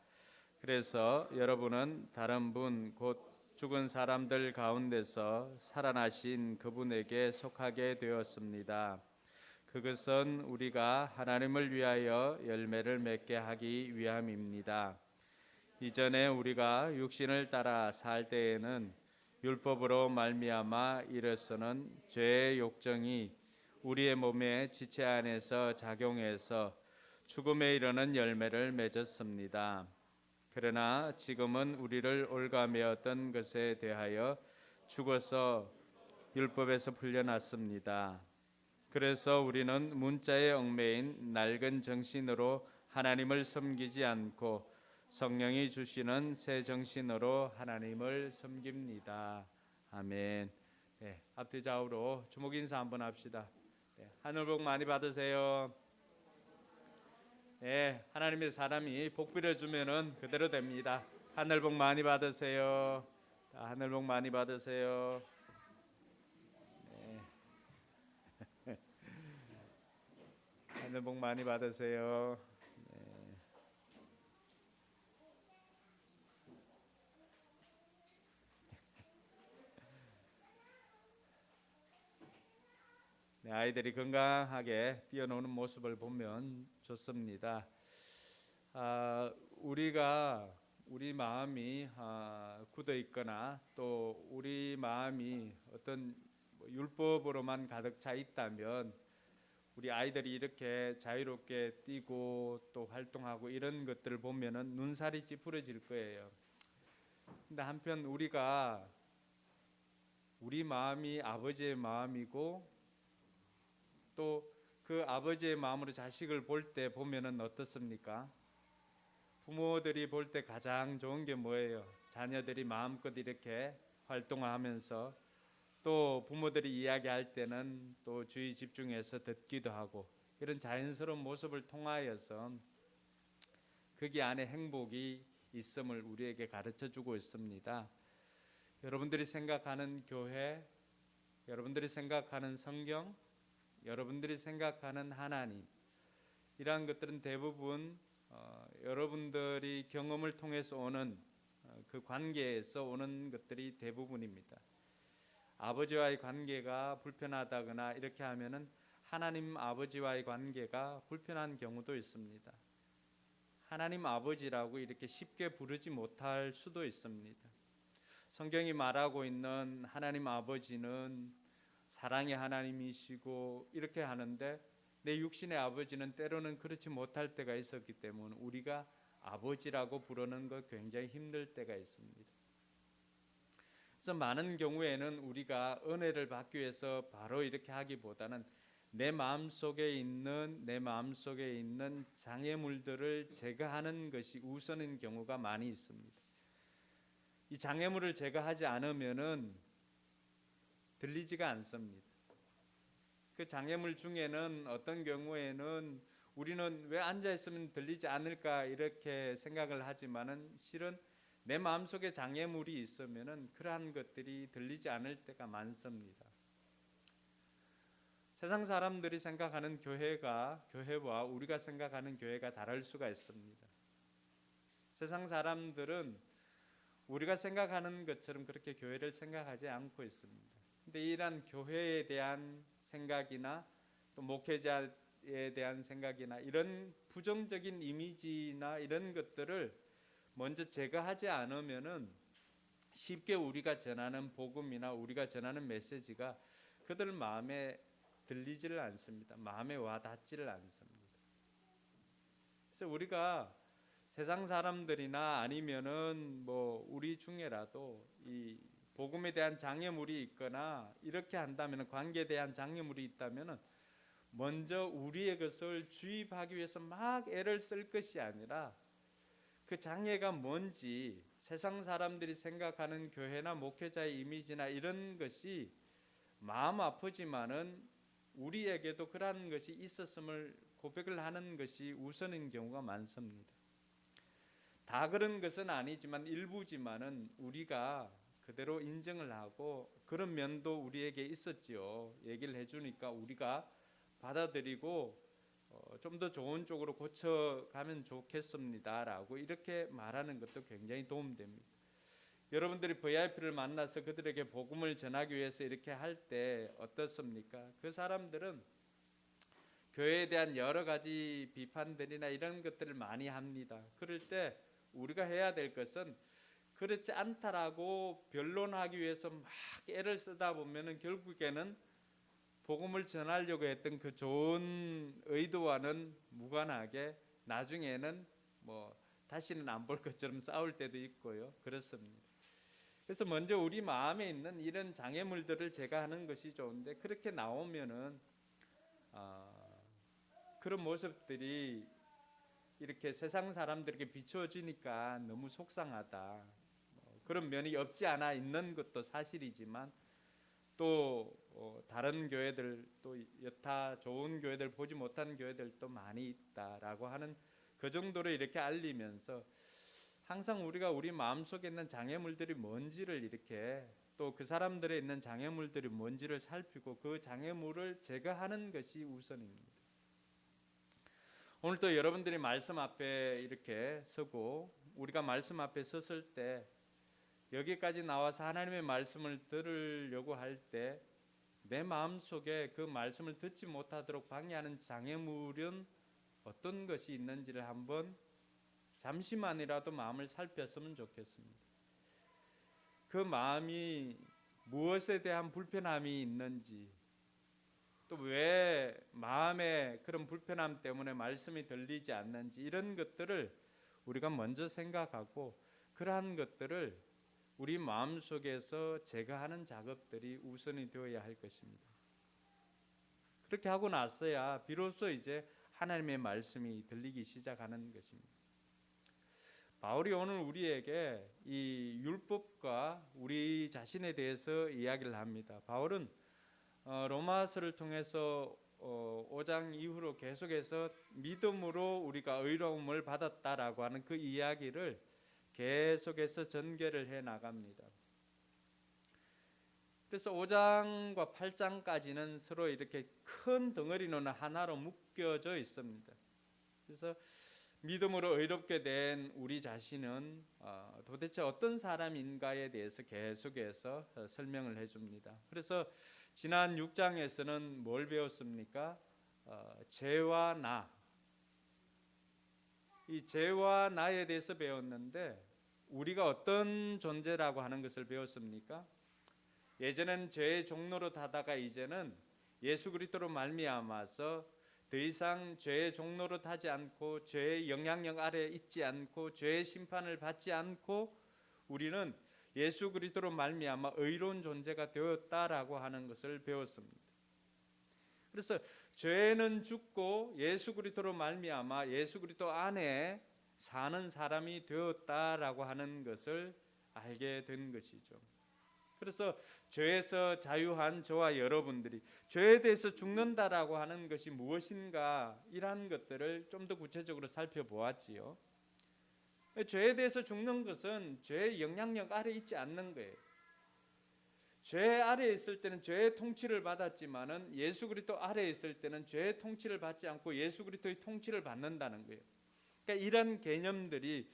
그래서 여러분은 다른 분 곧 죽은 사람들 가운데서 살아나신 그분에게 속하게 되었습니다. 그것은 우리가 하나님을 위하여 열매를 맺게 하기 위함입니다. 이전에 우리가 육신을 따라 살 때에는 율법으로 말미암아 이로서는 죄의 욕정이 우리의 몸에 지체 안에서 작용해서 죽음에 이르는 열매를 맺었습니다. 그러나 지금은 우리를 올가매었던 것에 대하여 죽어서 율법에서 풀려났습니다. 그래서 우리는 문자에 얽매인 낡은 정신으로 하나님을 섬기지 않고 성령이 주시는 새 정신으로 하나님을 섬깁니다. 아멘. 네, 앞뒤 좌우로 주목 인사 한번 합시다. 네, 하늘 복 많이 받으세요. 네, 하나님의 사람이 복 빌어주면은 그대로 됩니다. 하늘 복 많이 받으세요. 하늘 복 많이 받으세요. 네. 하늘 복 많이 받으세요. 네, 아이들이 건강하게 뛰어노는 모습을 보면 좋습니다. 우리 마음이 굳어 있거나 또 우리 마음이 어떤 율법으로만 가득 차 있다면 우리 아이들이 이렇게 자유롭게 뛰고 또 활동하고 이런 것들을 보면은 눈살이 찌푸려질 거예요. 근데 한편 우리 마음이 아버지의 마음이고 또 그 아버지의 마음으로 자식을 볼 때 보면은 어떻습니까? 부모들이 볼 때 가장 좋은 게 뭐예요? 자녀들이 마음껏 이렇게 활동하면서 또 부모들이 이야기할 때는 또 주의 집중해서 듣기도 하고 이런 자연스러운 모습을 통하여서 거기 안에 행복이 있음을 우리에게 가르쳐 주고 있습니다. 여러분들이 생각하는 교회, 여러분들이 생각하는 성경, 여러분들이 생각하는 하나님, 이러한 것들은 대부분 여러분들이 경험을 통해서 오는 그 관계에서 오는 것들이 대부분입니다. 아버지와의 관계가 불편하다거나 이렇게 하면은 하나님 아버지와의 관계가 불편한 경우도 있습니다. 하나님 아버지라고 이렇게 쉽게 부르지 못할 수도 있습니다. 성경이 말하고 있는 하나님 아버지는 사랑의 하나님이시고 이렇게 하는데 내 육신의 아버지는 때로는 그렇지 못할 때가 있었기 때문에 우리가 아버지라고 부르는 거 굉장히 힘들 때가 있습니다. 그래서 많은 경우에는 우리가 은혜를 받기 위해서 바로 이렇게 하기보다는 내 마음속에 있는 장애물들을 제거하는 것이 우선인 경우가 많이 있습니다. 이 장애물을 제거하지 않으면은 들리지가 않습니다. 그 장애물 중에는 어떤 경우에는 우리는 왜 앉아 있으면 들리지 않을까 이렇게 생각을 하지만은 실은 내 마음속에 장애물이 있으면은 그러한 것들이 들리지 않을 때가 많습니다. 세상 사람들이 생각하는 교회와 우리가 생각하는 교회가 다를 수가 있습니다. 세상 사람들은 우리가 생각하는 것처럼 그렇게 교회를 생각하지 않고 있습니다. 근데 이러한 교회에 대한 생각이나 또 목회자에 대한 생각이나 이런 부정적인 이미지나 이런 것들을 먼저 제거하지 않으면은 쉽게 우리가 전하는 복음이나 우리가 전하는 메시지가 그들 마음에 들리지를 않습니다. 마음에 와닿지를 않습니다. 그래서 우리가 세상 사람들이나 아니면은 뭐 우리 중에라도 이 복음에 대한 장애물이 있거나 이렇게 한다면 관계에 대한 장애물이 있다면 먼저 우리의 것을 주입하기 위해서 막 애를 쓸 것이 아니라 그 장애가 뭔지 세상 사람들이 생각하는 교회나 목회자의 이미지나 이런 것이 마음 아프지만은 우리에게도 그러한 것이 있었음을 고백을 하는 것이 우선인 경우가 많습니다. 다 그런 것은 아니지만 일부지만은 우리가 그대로 인정을 하고 그런 면도 우리에게 있었지요. 얘기를 해주니까 우리가 받아들이고 좀 더 좋은 쪽으로 고쳐가면 좋겠습니다라고 이렇게 말하는 것도 굉장히 도움됩니다. 여러분들이 VIP를 만나서 그들에게 복음을 전하기 위해서 이렇게 할 때 어떻습니까? 그 사람들은 교회에 대한 여러 가지 비판들이나 이런 것들을 많이 합니다. 그럴 때 우리가 해야 될 것은 그렇지 않다라고 변론하기 위해서 막 애를 쓰다 보면은 결국에는 복음을 전하려고 했던 그 좋은 의도와는 무관하게 나중에는 뭐 다시는 안 볼 것처럼 싸울 때도 있고요. 그렇습니다. 그래서 먼저 우리 마음에 있는 이런 장애물들을 제거하는 것이 좋은데 그렇게 나오면은 그런 모습들이 이렇게 세상 사람들에게 비춰지니까 너무 속상하다. 그런 면이 없지 않아 있는 것도 사실이지만 또 다른 교회들 또 여타 좋은 교회들 보지 못한 교회들도 많이 있다라고 하는 그 정도로 이렇게 알리면서 항상 우리가 우리 마음속에 있는 장애물들이 뭔지를 이렇게 또 그 사람들에 있는 장애물들이 뭔지를 살피고 그 장애물을 제거하는 것이 우선입니다. 오늘 또 여러분들이 말씀 앞에 이렇게 서고 우리가 말씀 앞에 섰을 때 여기까지 나와서 하나님의 말씀을 들으려고 할 때 내 마음속에 그 말씀을 듣지 못하도록 방해하는 장애물은 어떤 것이 있는지를 한번 잠시만이라도 마음을 살폈으면 좋겠습니다. 그 마음이 무엇에 대한 불편함이 있는지, 또 왜 마음에 그런 불편함 때문에 말씀이 들리지 않는지, 이런 것들을 우리가 먼저 생각하고 그러한 것들을 우리 마음속에서 제거하는 작업들이 우선이 되어야 할 것입니다. 그렇게 하고 나서야 비로소 이제 하나님의 말씀이 들리기 시작하는 것입니다. 바울이 오늘 우리에게 이 율법과 우리 자신에 대해서 이야기를 합니다. 바울은 로마서를 통해서 5장 이후로 계속해서 믿음으로 우리가 의로움을 받았다라고 하는 그 이야기를 계속해서 전개를 해 나갑니다. 그래서 5장과 8장까지는 서로 이렇게 큰 덩어리로는 하나로 묶여져 있습니다. 그래서 믿음으로 의롭게 된 우리 자신은 도대체 어떤 사람인가에 대해서 계속해서 설명을 해줍니다. 그래서 지난 6장에서는 뭘 배웠습니까? 죄와 나, 이 죄와 나에 대해서 배웠는데 우리가 어떤 존재라고 하는 것을 배웠습니까? 예전엔 죄의 종로로 타다가 이제는 예수 그리스도로 말미암아서 더 이상 죄의 종로로 타지 않고 죄의 영향력 아래에 있지 않고 죄의 심판을 받지 않고 우리는 예수 그리스도로 말미암아 의로운 존재가 되었다라고 하는 것을 배웠습니다. 그래서 죄는 죽고 예수 그리스도로 말미암아 예수 그리스도 안에 사는 사람이 되었다라고 하는 것을 알게 된 것이죠. 그래서 죄에서 자유한 저와 여러분들이 죄에 대해서 죽는다라고 하는 것이 무엇인가, 이러한 것들을 좀 더 구체적으로 살펴보았지요. 죄에 대해서 죽는 것은 죄의 영향력 아래 있지 않는 거예요. 죄 아래에 있을 때는 죄의 통치를 받았지만은 예수 그리스도 아래에 있을 때는 죄의 통치를 받지 않고 예수 그리스도의 통치를 받는다는 거예요. 그러니까 이런 개념들이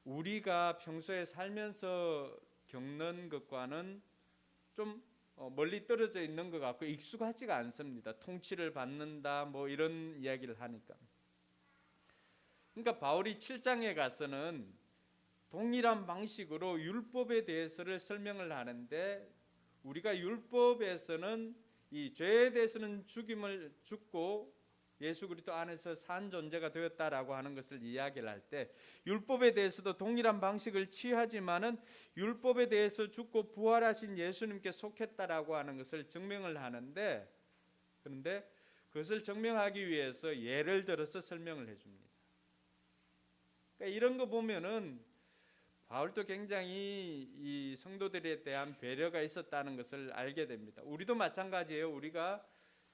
우리가 평소에 살면서 겪는 것과는 좀 멀리 떨어져 있는 것 같고 익숙하지가 않습니다. 통치를 받는다 뭐 이런 이야기를 하니까. 그러니까 바울이 7장에 가서는 동일한 방식으로 율법에 대해서를 설명을 하는데 우리가 율법에서는 이 죄에 대해서는 죽고 예수 그리스도 안에서 산 존재가 되었다라고 하는 것을 이야기를 할 때 율법에 대해서도 동일한 방식을 취하지만은 율법에 대해서 죽고 부활하신 예수님께 속했다라고 하는 것을 증명을 하는데, 그런데 그것을 증명하기 위해서 예를 들어서 설명을 해줍니다. 그러니까 이런 거 보면은 바울도 굉장히 이 성도들에 대한 배려가 있었다는 것을 알게 됩니다. 우리도 마찬가지예요. 우리가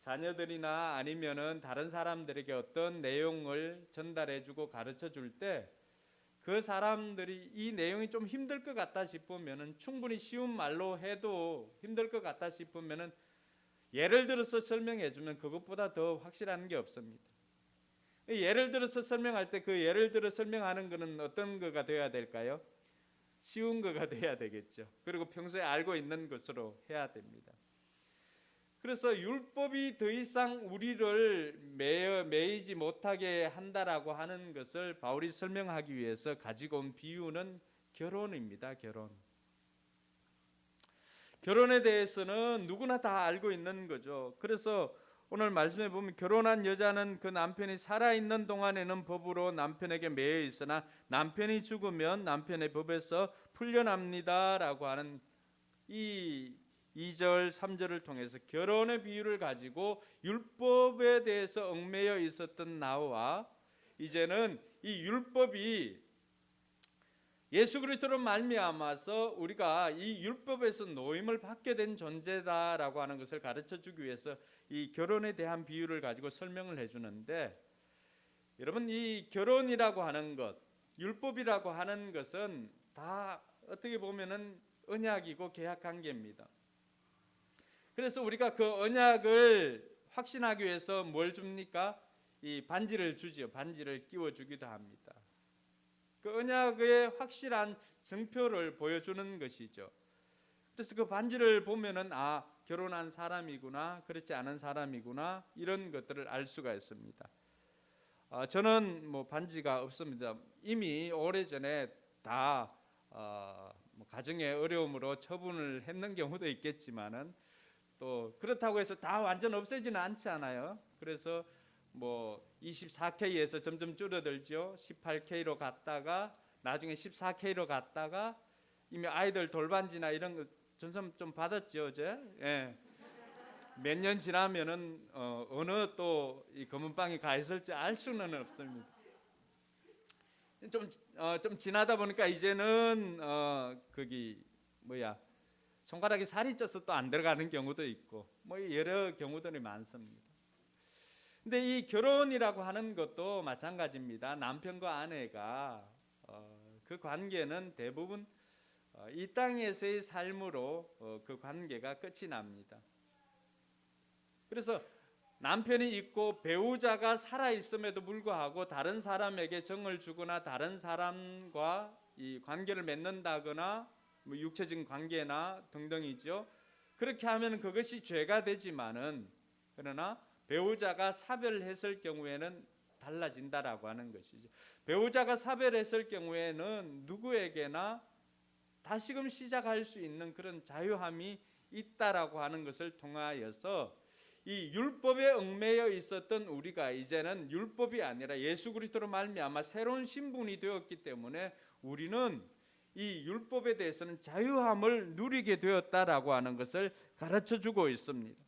자녀들이나 아니면은 다른 사람들에게 어떤 내용을 전달해주고 가르쳐줄 때 그 사람들이 이 내용이 좀 힘들 것 같다 싶으면은 충분히 쉬운 말로 해도 힘들 것 같다 싶으면은 예를 들어서 설명해주면 그것보다 더 확실한 게 없습니다. 예를 들어서 설명할 때 그 예를 들어 설명하는 것은 어떤 거가 되어야 될까요? 쉬운 거가 돼야 되겠죠. 그리고 평소에 알고 있는 것으로 해야 됩니다. 그래서 율법이 더 이상 우리를 매이지 못하게 한다라고 하는 것을 바울이 설명하기 위해서 가지고 온 비유는 결혼입니다. 결혼에 대해서는 누구나 다 알고 있는 거죠. 그래서 오늘 말씀에 보면 결혼한 여자는 그 남편이 살아있는 동안에는 법으로 남편에게 매여 있으나 남편이 죽으면 남편의 법에서 풀려납니다라고 하는 이 2절 3절을 통해서 결혼의 비유를 가지고 율법에 대해서 얽매여 있었던 나와 이제는 이 율법이 예수 그리스도로 말미암아서 우리가 이 율법에서 노임을 받게 된 존재다라고 하는 것을 가르쳐 주기 위해서 이 결혼에 대한 비유를 가지고 설명을 해주는데, 여러분 이 결혼이라고 하는 것, 율법이라고 하는 것은 다 어떻게 보면은 언약이고 계약 관계입니다. 그래서 우리가 그 언약을 확신하기 위해서 뭘 줍니까? 이 반지를 주지요. 반지를 끼워주기도 합니다. 그 언약의 확실한 증표를 보여주는 것이죠. 그래서 그 반지를 보면은 아, 결혼한 사람이구나, 그렇지 않은 사람이구나, 이런 것들을 알 수가 있습니다. 저는 뭐 반지가 없습니다. 이미 오래전에 다 뭐 가정의 어려움으로 처분을 했는 경우도 있겠지만은, 또 그렇다고 해서 다 완전 없애지는 않잖아요. 그래서 뭐 24K에서 점점 줄어들죠. 18K로 갔다가 나중에 14K로 갔다가 이미 아이들 돌반지나 이런 거 전선 좀 받았죠, 어제. 예. 몇 년 지나면은 어느 또 이 검은빵이 가 있을지 알 수는 없습니다. 좀 지나다 보니까 이제는 거기 손가락에 살이 쪄서 또 안 들어가는 경우도 있고 뭐 여러 경우들이 많습니다. 근데 이 결혼이라고 하는 것도 마찬가지입니다. 남편과 아내가 그 관계는 대부분 이 땅에서의 삶으로 그 관계가 끝이 납니다. 그래서 남편이 있고 배우자가 살아 있음에도 불구하고 다른 사람에게 정을 주거나 다른 사람과 이 관계를 맺는다거나 뭐 육체적인 관계나 등등이죠. 그렇게 하면 그것이 죄가 되지만은, 그러나 배우자가 사별했을 경우에는 달라진다라고 하는 것이죠. 배우자가 사별했을 경우에는 누구에게나 다시금 시작할 수 있는 그런 자유함이 있다라고 하는 것을 통하여서 이 율법에 얽매여 있었던 우리가 이제는 율법이 아니라 예수 그리스도로 말미암아 새로운 신분이 되었기 때문에 우리는 이 율법에 대해서는 자유함을 누리게 되었다라고 하는 것을 가르쳐 주고 있습니다.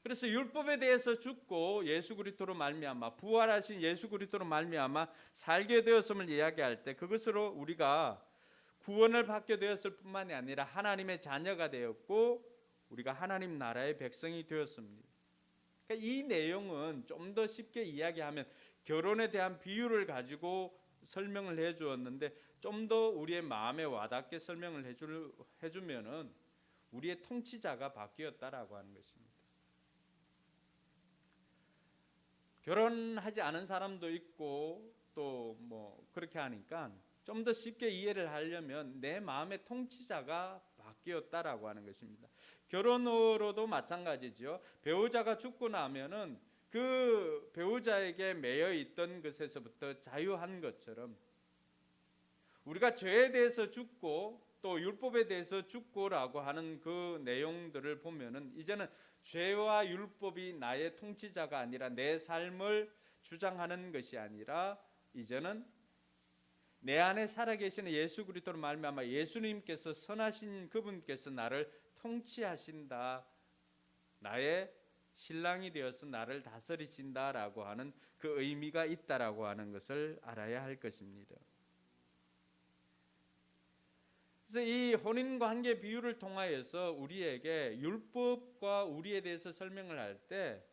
그래서 율법에 대해서 죽고 예수 그리스도로 말미암아 부활하신 예수 그리스도로 말미암아 살게 되었음을 이야기할 때 그것으로 우리가 구원을 받게 되었을 뿐만이 아니라 하나님의 자녀가 되었고 우리가 하나님 나라의 백성이 되었습니다. 그러니까 이 내용은 좀 더 쉽게 이야기하면 결혼에 대한 비유를 가지고 설명을 해주었는데 좀 더 우리의 마음에 와닿게 설명을 해주면은 우리의 통치자가 바뀌었다라고 하는 것입니다. 결혼하지 않은 사람도 있고 또 뭐 그렇게 하니까 좀 더 쉽게 이해를 하려면 내 마음의 통치자가 바뀌었다라고 하는 것입니다. 결혼으로도 마찬가지죠. 배우자가 죽고 나면은 그 배우자에게 매여 있던 것에서부터 자유한 것처럼 우리가 죄에 대해서 죽고 또 율법에 대해서 죽고라고 하는 그 내용들을 보면은 이제는 죄와 율법이 나의 통치자가 아니라 내 삶을 주장하는 것이 아니라 이제는 내 안에 살아계시는 예수 그리스도로 말미암아 예수님께서 선하신 그분께서 나를 통치하신다, 나의 신랑이 되어서 나를 다스리신다라고 하는 그 의미가 있다라고 하는 것을 알아야 할 것입니다. 그래서 이 혼인관계 비유를 통하여서 우리에게 율법과 우리에 대해서 설명을 할 때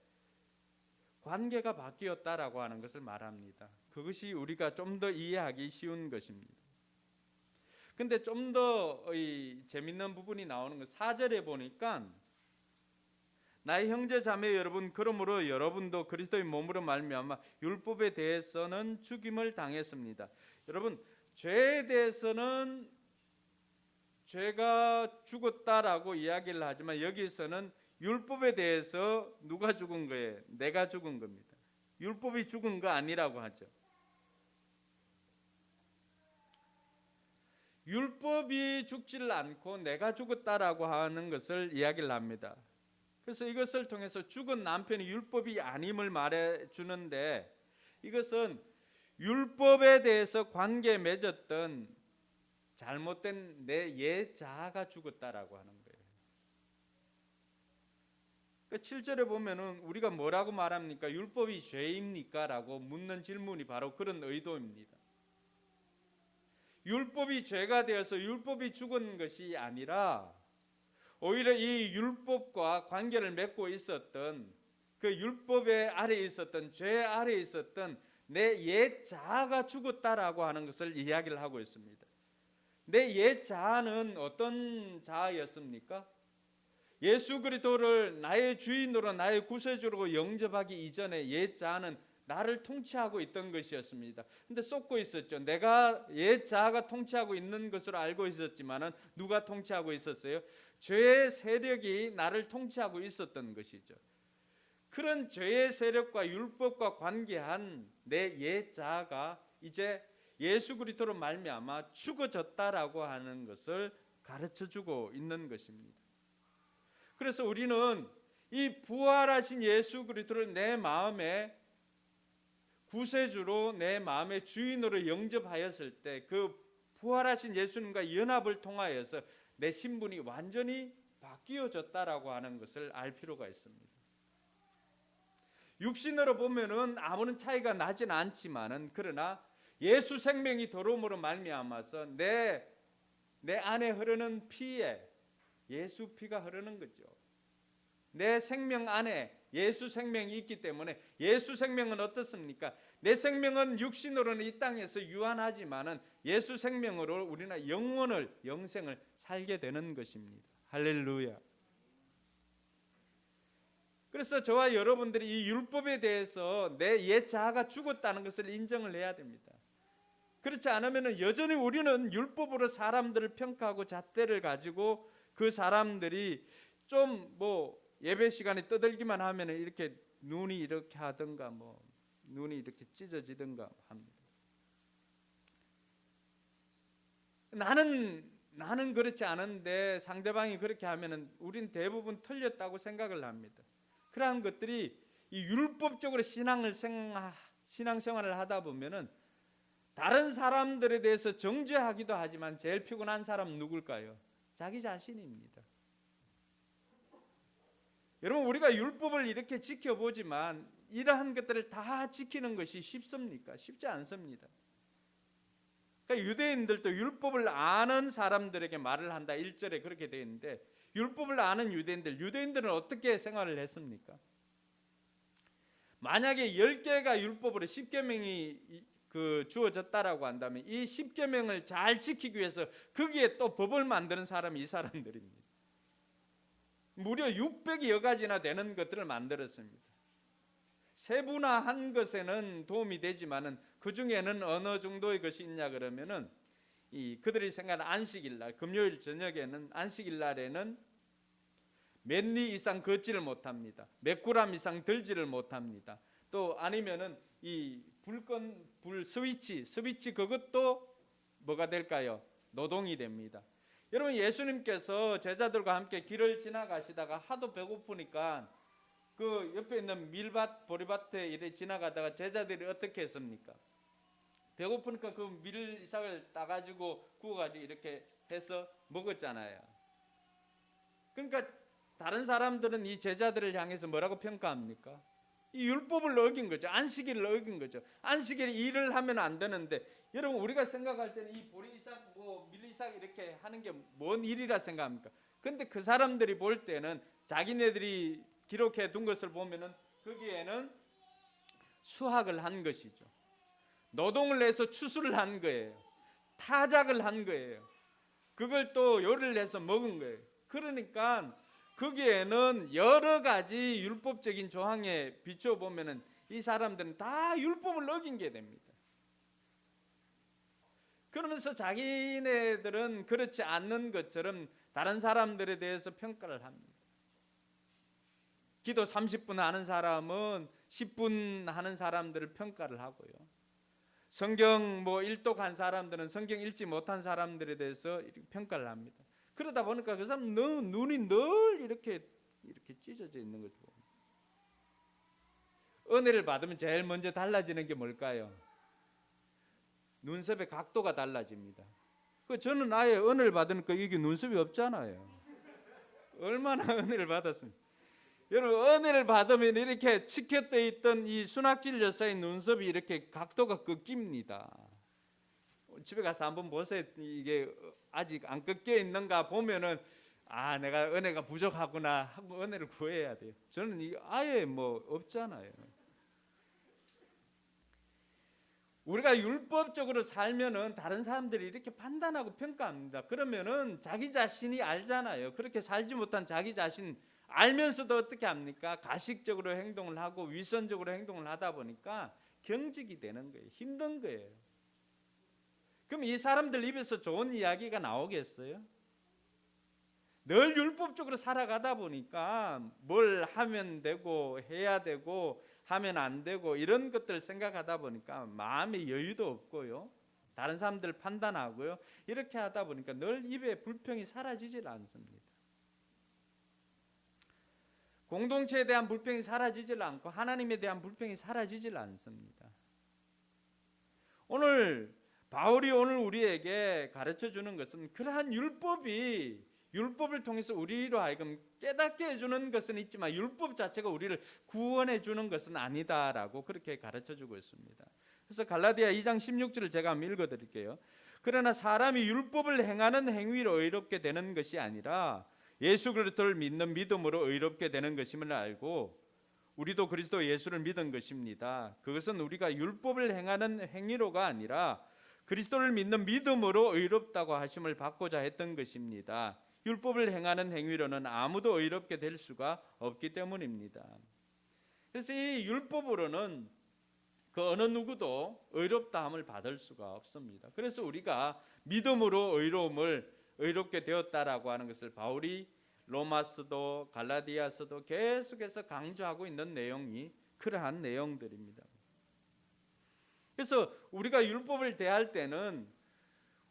관계가 바뀌었다라고 하는 것을 말합니다. 그것이 우리가 좀 더 이해하기 쉬운 것입니다. 근데 좀 더 재밌는 부분이 나오는 건 4절에 보니까 나의 형제 자매 여러분, 그러므로 여러분도 그리스도의 몸으로 말미암아 율법에 대해서는 죽임을 당했습니다. 여러분, 죄에 대해서는 죄가 죽었다라고 이야기를 하지만 여기서는 율법에 대해서 누가 죽은 거예요? 내가 죽은 겁니다. 율법이 죽은 거 아니라고 하죠. 율법이 죽지를 않고 내가 죽었다라고 하는 것을 이야기를 합니다. 그래서 이것을 통해서 죽은 남편이 율법이 아님을 말해주는데 이것은 율법에 대해서 관계 맺었던 잘못된 내 옛 자아가 죽었다라고 하는 거예요. 7절에 보면은 우리가 뭐라고 말합니까? 율법이 죄입니까? 라고 묻는 질문이 바로 그런 의도입니다. 율법이 죄가 되어서 율법이 죽은 것이 아니라 오히려 이 율법과 관계를 맺고 있었던 그 율법의 아래에 있었던 죄 아래에 있었던 내 옛 자아가 죽었다라고 하는 것을 이야기를 하고 있습니다. 내 옛 자아는 어떤 자아였습니까? 예수 그리스도를 나의 주인으로 나의 구세주로 영접하기 이전에 옛 자아는 나를 통치하고 있던 것이었습니다. 근데 쏟고 있었죠. 내가 옛 자아가 통치하고 있는 것으로 알고 있었지만은 누가 통치하고 있었어요? 죄의 세력이 나를 통치하고 있었던 것이죠. 그런 죄의 세력과 율법과 관계한 내 옛 자아가 이제 예수 그리스도로 말미암아 죽어졌다라고 하는 것을 가르쳐주고 있는 것입니다. 그래서 우리는 이 부활하신 예수 그리스도를 내 마음에 구세주로 내 마음의 주인으로 영접하였을 때 그 부활하신 예수님과 연합을 통하여서 내 신분이 완전히 바뀌어졌다라고 하는 것을 알 필요가 있습니다. 육신으로 보면은 아무런 차이가 나진 않지만은 그러나 예수 생명이 들어옴으로 말미암아서 내 안에 흐르는 피에 예수 피가 흐르는 거죠. 내 생명 안에 예수 생명이 있기 때문에 예수 생명은 어떻습니까? 내 생명은 육신으로는 이 땅에서 유한하지만은 예수 생명으로 우리는 영생을 살게 되는 것입니다. 할렐루야. 그래서 저와 여러분들이 이 율법에 대해서 내 옛 자아가 죽었다는 것을 인정을 해야 됩니다. 그렇지 않으면 여전히 우리는 율법으로 사람들을 평가하고 잣대를 가지고 그 사람들이 좀 예배 시간에 떠들기만 하면 이렇게 눈이 이렇게 하든가 눈이 이렇게 찢어지든가 합니다. 나는 그렇지 않은데 상대방이 그렇게 하면은 우린 대부분 틀렸다고 생각을 합니다. 그러한 것들이 이 율법적으로 신앙생활을 하다 보면은 다른 사람들에 대해서 정죄하기도 하지만 제일 피곤한 사람은 누굴까요? 자기 자신입니다. 여러분, 우리가 율법을 이렇게 지켜보지만 이러한 것들을 다 지키는 것이 쉽습니까? 쉽지 않습니다. 그러니까 유대인들도 율법을 아는 사람들에게 말을 한다 1절에 그렇게 되어 있는데 율법을 아는 유대인들은 어떻게 생활을 했습니까? 만약에 10개가 율법으로 10계명이 주어졌다라고 한다면 이 10계명을 잘 지키기 위해서 거기에 또 법을 만드는 사람이 이 사람들입니다. 무려 600여 가지나 되는 것들을 만들었습니다. 세분화한 것에는 도움이 되지만은 그 중에는 어느 정도의 것이 있냐 그러면은 그들이 생각하는 안식일 날, 금요일 저녁에는 안식일 날에는 몇 리 이상 걷지를 못합니다. 몇 그램 이상 들지를 못합니다. 또 아니면은 이 불 스위치 그것도 뭐가 될까요? 노동이 됩니다. 여러분, 예수님께서 제자들과 함께 길을 지나가시다가 하도 배고프니까 그 옆에 있는 밀밭 보리밭에 이래 지나가다가 제자들이 어떻게 했습니까? 배고프니까 그 밀이삭을 따가지고 구워가지고 이렇게 해서 먹었잖아요. 그러니까 다른 사람들은 이 제자들을 향해서 뭐라고 평가합니까? 이 율법을 어긴 거죠. 안식일을 어긴 거죠. 안식일에 일을 하면 안 되는데 여러분, 우리가 생각할 때는 이 보리이삭 밀이삭 이렇게 하는 게 뭔 일이라 생각합니까? 근데 그 사람들이 볼 때는 자기네들이 기록해 둔 것을 보면은 거기에는 수확을 한 것이죠. 노동을 해서 추수를 한 거예요. 타작을 한 거예요. 그걸 또 요리를 해서 먹은 거예요. 그러니까 거기에는 여러 가지 율법적인 조항에 비춰 보면은 이 사람들은 다 율법을 어긴 게 됩니다. 그러면서 자기네들은 그렇지 않는 것처럼 다른 사람들에 대해서 평가를 합니다. 기도 30분 하는 사람은 10분 하는 사람들을 평가를 하고요. 성경 일독한 사람들은 성경 읽지 못한 사람들에 대해서 평가를 합니다. 그러다 보니까 그 사람 눈이 늘 이렇게 찢어져 있는 거죠. 은혜를 받으면 제일 먼저 달라지는 게 뭘까요? 눈썹의 각도가 달라집니다. 저는 아예 은혜를 받으니까 이게 눈썹이 없잖아요. 얼마나 은혜를 받았습니까? 여러분 은혜를 받으면 이렇게 치켜떠 있던 이 순학질 여사의 눈썹이 이렇게 각도가 꺾입니다. 집에 가서 한번 보세요. 이게 아직 안 꺾여 있는가 보면은 내가 은혜가 부족하구나 하고 은혜를 구해야 돼요. 저는 이 아예 뭐 없잖아요. 우리가 율법적으로 살면은 다른 사람들이 이렇게 판단하고 평가합니다. 그러면은 자기 자신이 알잖아요. 그렇게 살지 못한 자기 자신 알면서도 어떻게 합니까? 가식적으로 행동을 하고 위선적으로 행동을 하다 보니까 경직이 되는 거예요. 힘든 거예요. 그럼 이 사람들 입에서 좋은 이야기가 나오겠어요? 늘 율법적으로 살아가다 보니까 뭘 하면 되고 해야 되고 하면 안 되고 이런 것들 생각하다 보니까 마음의 여유도 없고요. 다른 사람들 판단하고요. 이렇게 하다 보니까 늘 입에 불평이 사라지질 않습니다. 공동체에 대한 불평이 사라지질 않고 하나님에 대한 불평이 사라지질 않습니다. 바울이 오늘 우리에게 가르쳐 주는 것은 그러한 율법을 통해서 우리로 하여금 깨닫게 해주는 것은 있지만 율법 자체가 우리를 구원해 주는 것은 아니다라고 그렇게 가르쳐 주고 있습니다. 그래서 갈라디아 2장 16절을 제가 한번 읽어드릴게요. 그러나 사람이 율법을 행하는 행위로 의롭게 되는 것이 아니라 예수 그리스도를 믿는 믿음으로 의롭게 되는 것임을 알고 우리도 그리스도 예수를 믿은 것입니다. 그것은 우리가 율법을 행하는 행위로가 아니라 그리스도를 믿는 믿음으로 의롭다고 하심을 받고자 했던 것입니다. 율법을 행하는 행위로는 아무도 의롭게 될 수가 없기 때문입니다. 그래서 이 율법으로는 그 어느 누구도 의롭다함을 받을 수가 없습니다. 그래서 우리가 믿음으로 의롭게 되었다라고 하는 것을 바울이 로마서도 갈라디아서도 계속해서 강조하고 있는 내용이 그러한 내용들입니다. 그래서 우리가 율법을 대할 때는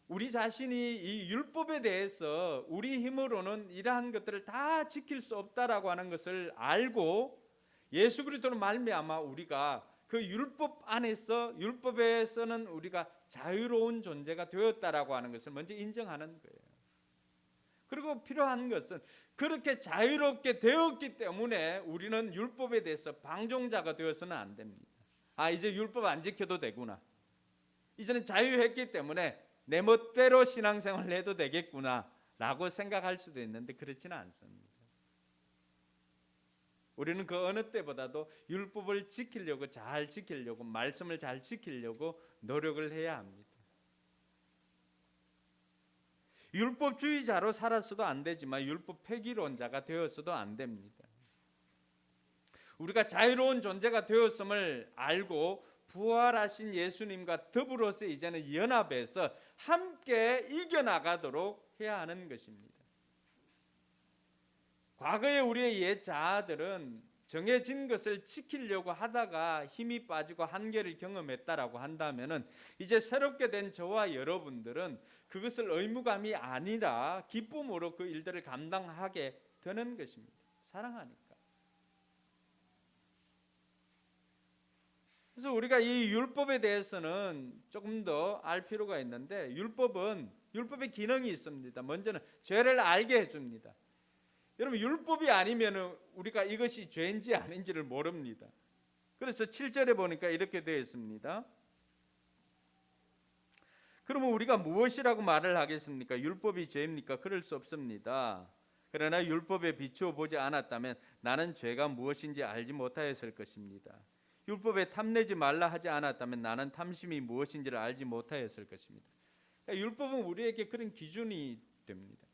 우리 자신이 이 율법에 대해서 우리 힘으로는 이러한 것들을 다 지킬 수 없다라고 하는 것을 알고 예수 그리스도로 말미암아 우리가 그 율법에서는 우리가 자유로운 존재가 되었다라고 하는 것을 먼저 인정하는 거예요. 그리고 필요한 것은 그렇게 자유롭게 되었기 때문에 우리는 율법에 대해서 방종자가 되어서는 안 됩니다. 이제 율법 안 지켜도 되구나. 이제는 자유했기 때문에 내 멋대로 신앙생활을 해도 되겠구나 라고 생각할 수도 있는데 그렇지는 않습니다. 우리는 그 어느 때보다도 율법을 지키려고 잘 지키려고 말씀을 잘 지키려고 노력을 해야 합니다. 율법주의자로 살았어도 안 되지만 율법 폐기론자가 되었어도 안 됩니다. 우리가 자유로운 존재가 되었음을 알고 부활하신 예수님과 더불어서 이제는 연합해서 함께 이겨나가도록 해야 하는 것입니다. 과거에 우리의 옛 자아들은 정해진 것을 지키려고 하다가 힘이 빠지고 한계를 경험했다라고 한다면은 이제 새롭게 된 저와 여러분들은 그것을 의무감이 아니라 기쁨으로 그 일들을 감당하게 되는 것입니다. 사랑하니까. 그래서 우리가 이 율법에 대해서는 조금 더 알 필요가 있는데 율법의 기능이 있습니다. 먼저는 죄를 알게 해줍니다. 여러분 율법이 아니면 우리가 이것이 죄인지 아닌지를 모릅니다. 그래서 7절에 보니까 이렇게 되어 있습니다. 그러면 우리가 무엇이라고 말을 하겠습니까? 율법이 죄입니까? 그럴 수 없습니다. 그러나 율법에 비추어 보지 않았다면 나는 죄가 무엇인지 알지 못하였을 것입니다. 율법에 탐내지 말라 하지 않았다면 나는 탐심이 무엇인지를 알지 못하였을 것입니다. 그러니까 율법은 우리에게 그런 기준이 됩니다.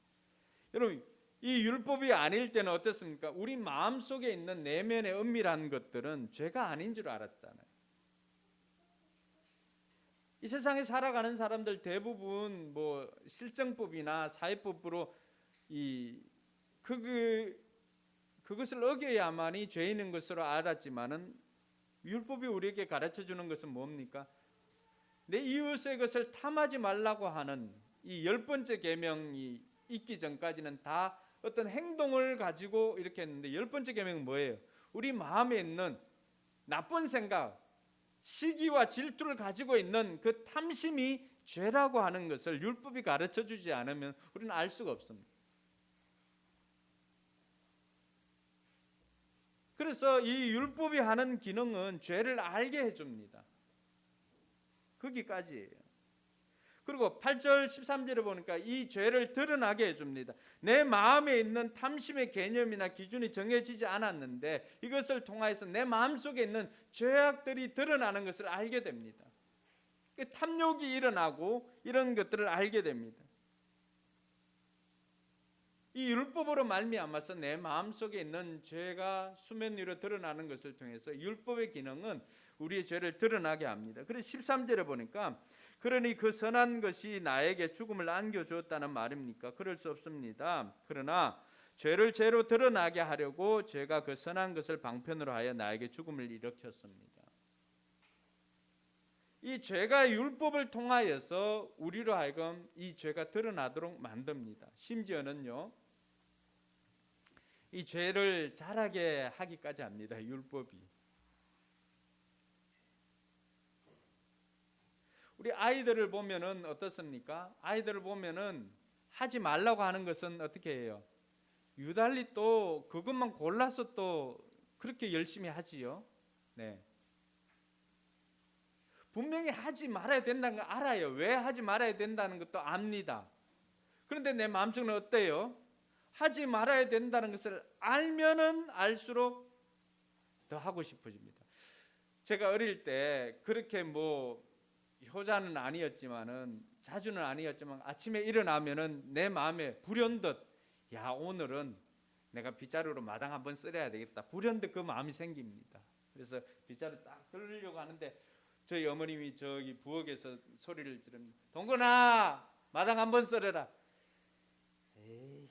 여러분 이 율법이 아닐 때는 어떻습니까? 우리 마음속에 있는 내면의 은밀한 것들은 죄가 아닌 줄 알았잖아요. 이 세상에 살아가는 사람들 대부분 뭐 실정법이나 사회법으로 그것을 어겨야만이 죄인인 것으로 알았지만은 율법이 우리에게 가르쳐 주는 것은 뭡니까? 내 이웃의 것을 탐하지 말라고 하는 이 10번째 계명이 있기 전까지는 다 어떤 행동을 가지고 이렇게 했는데 10번째 계명은 뭐예요? 우리 마음에 있는 나쁜 생각, 시기와 질투를 가지고 있는 그 탐심이 죄라고 하는 것을 율법이 가르쳐 주지 않으면 우리는 알 수가 없습니다. 그래서 이 율법이 하는 기능은 죄를 알게 해줍니다. 거기까지예요. 그리고 8절 13절에 보니까 이 죄를 드러나게 해줍니다. 내 마음에 있는 탐심의 개념이나 기준이 정해지지 않았는데 이것을 통하여서 내 마음속에 있는 죄악들이 드러나는 것을 알게 됩니다. 탐욕이 일어나고 이런 것들을 알게 됩니다. 이 율법으로 말미암아서 내 마음속에 있는 죄가 수면 위로 드러나는 것을 통해서 율법의 기능은 우리의 죄를 드러나게 합니다. 그래서 13절에 보니까 그러니 그 선한 것이 나에게 죽음을 안겨주었다는 말입니까? 그럴 수 없습니다. 그러나 죄를 죄로 드러나게 하려고 죄가 그 선한 것을 방편으로 하여 나에게 죽음을 일으켰습니다. 이 죄가 율법을 통하여서 우리로 하여금 이 죄가 드러나도록 만듭니다. 심지어는요, 이 죄를 잘하게 하기까지 합니다. 율법이. 우리 아이들을 보면은 어떻습니까? 아이들을 보면은 하지 말라고 하는 것은 어떻게 해요? 유달리 또 그것만 골라서 또 그렇게 열심히 하지요. 네. 분명히 하지 말아야 된다는 거 알아요. 왜 하지 말아야 된다는 것도 압니다. 그런데 내 마음속은 어때요? 하지 말아야 된다는 것을 알면은 알수록 더 하고 싶어집니다. 제가 어릴 때 그렇게 뭐 효자는 아니었지만은 자주는 아니었지만 아침에 일어나면은 내 마음에 불현듯 야 오늘은 내가 빗자루로 마당 한번 쓸어야 되겠다. 불현듯 그 마음이 생깁니다. 그래서 빗자루 딱 들으려고 하는데 저희 어머님이 저기 부엌에서 소리를 지릅니다. 동건아 마당 한번 썰어라. 에이.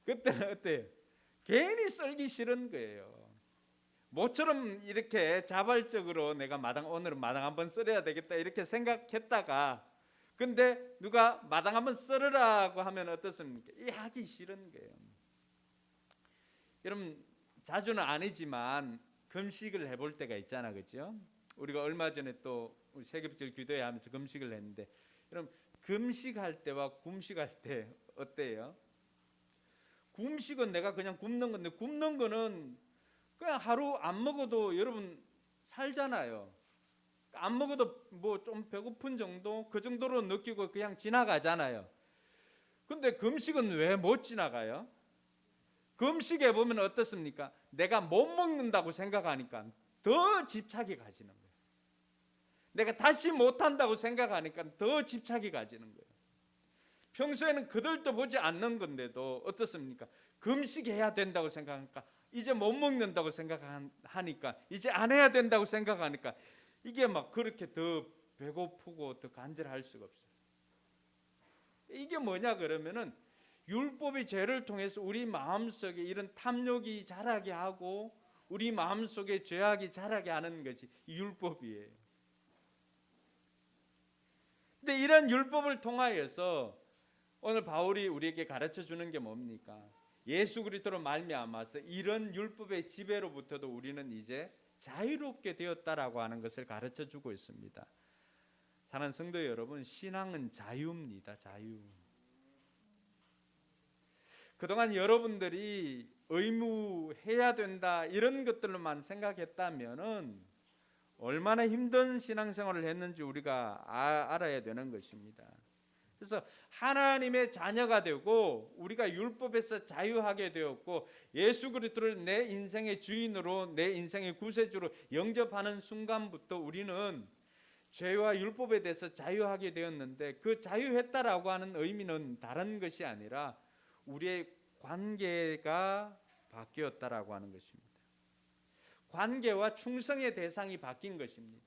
그때는 어때요? 괜히 썰기 싫은 거예요. 모처럼 이렇게 자발적으로 내가 오늘은 마당 한번 썰어야 되겠다 이렇게 생각했다가 근데 누가 마당 한번 썰으라고 하면 어떻습니까? 이 하기 싫은 거예요. 여러분 자주는 아니지만 금식을 해볼 때가 있잖아, 그렇죠? 우리가 얼마 전에 또 우리 세계복절 기도회 하면서 금식을 했는데 여러분 금식할 때와 굶식할 때 어때요? 굶식은 내가 그냥 굶는 건데 굶는 거는 그냥 하루 안 먹어도 여러분 살잖아요. 안 먹어도 뭐 좀 배고픈 정도 그 정도로 느끼고 그냥 지나가잖아요. 근데 금식은 왜 못 지나가요? 금식에 보면 어떻습니까? 내가 못 먹는다고 생각하니까 더 집착이 가지는 거예요. 내가 다시 못한다고 생각하니까 더 집착이 가지는 거예요. 평소에는 그들도 보지 않는 건데도 어떻습니까? 금식해야 된다고 생각하니까 이제 못 먹는다고 생각하니까 이제 안 해야 된다고 생각하니까 이게 막 그렇게 더 배고프고 더 간절할 수가 없어요. 이게 뭐냐 그러면은 율법이 죄를 통해서 우리 마음속에 이런 탐욕이 자라게 하고 우리 마음속에 죄악이 자라게 하는 것이 율법이에요. 근데 이런 율법을 통하여서 오늘 바울이 우리에게 가르쳐 주는 게 뭡니까? 예수 그리스도로 말미암아서 이런 율법의 지배로부터도 우리는 이제 자유롭게 되었다라고 하는 것을 가르쳐 주고 있습니다. 사랑하는 성도 여러분, 신앙은 자유입니다. 자유. 그동안 여러분들이 의무해야 된다 이런 것들로만 생각했다면은 얼마나 힘든 신앙생활을 했는지 우리가 알아야 되는 것입니다. 그래서 하나님의 자녀가 되고 우리가 율법에서 자유하게 되었고 예수 그리스도를 내 인생의 주인으로 내 인생의 구세주로 영접하는 순간부터 우리는 죄와 율법에 대해서 자유하게 되었는데 그 자유했다라고 하는 의미는 다른 것이 아니라 우리의 관계가 바뀌었다라고 하는 것입니다. 관계와 충성의 대상이 바뀐 것입니다.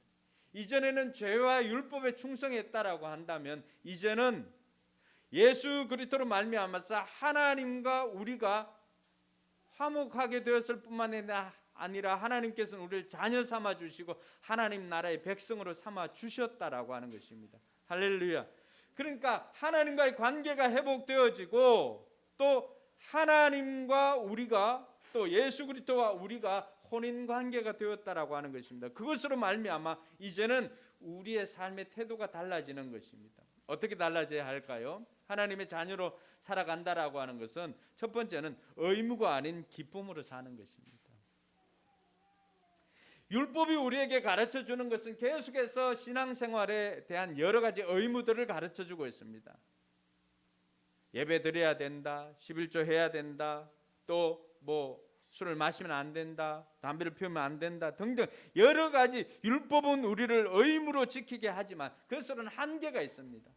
이전에는 죄와 율법에 충성했다라고 한다면 이제는 예수 그리스도로 말미암아서 하나님과 우리가 화목하게 되었을 뿐만 아니라 하나님께서는 우리를 자녀 삼아 주시고 하나님 나라의 백성으로 삼아 주셨다라고 하는 것입니다. 할렐루야. 그러니까 하나님과의 관계가 회복되어지고 또 하나님과 우리가 또 예수 그리스도와 우리가 혼인 관계가 되었다라고 하는 것입니다. 그것으로 말미암아 이제는 우리의 삶의 태도가 달라지는 것입니다. 어떻게 달라져야 할까요? 하나님의 자녀로 살아간다라고 하는 것은 첫 번째는 의무가 아닌 기쁨으로 사는 것입니다. 율법이 우리에게 가르쳐 주는 것은 계속해서 신앙생활에 대한 여러 가지 의무들을 가르쳐 주고 있습니다. 예배 드려야 된다, 11조 해야 된다, 또 뭐 술을 마시면 안 된다, 담배를 피우면 안 된다 등등 여러 가지 율법은 우리를 의무로 지키게 하지만 그것은 한계가 있습니다.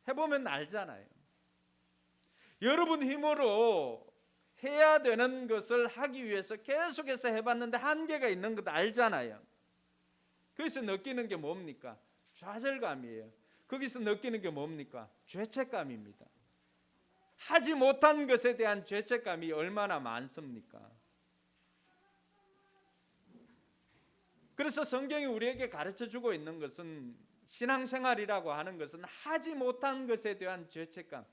해보면 알잖아요. 여러분 힘으로 해야 되는 것을 하기 위해서 계속해서 해봤는데 한계가 있는 것 알잖아요. 거기서 느끼는 게 뭡니까? 좌절감이에요. 거기서 느끼는 게 뭡니까? 죄책감입니다. 하지 못한 것에 대한 죄책감이 얼마나 많습니까? 그래서 성경이 우리에게 가르쳐주고 있는 것은 신앙생활이라고 하는 것은 하지 못한 것에 대한 죄책감.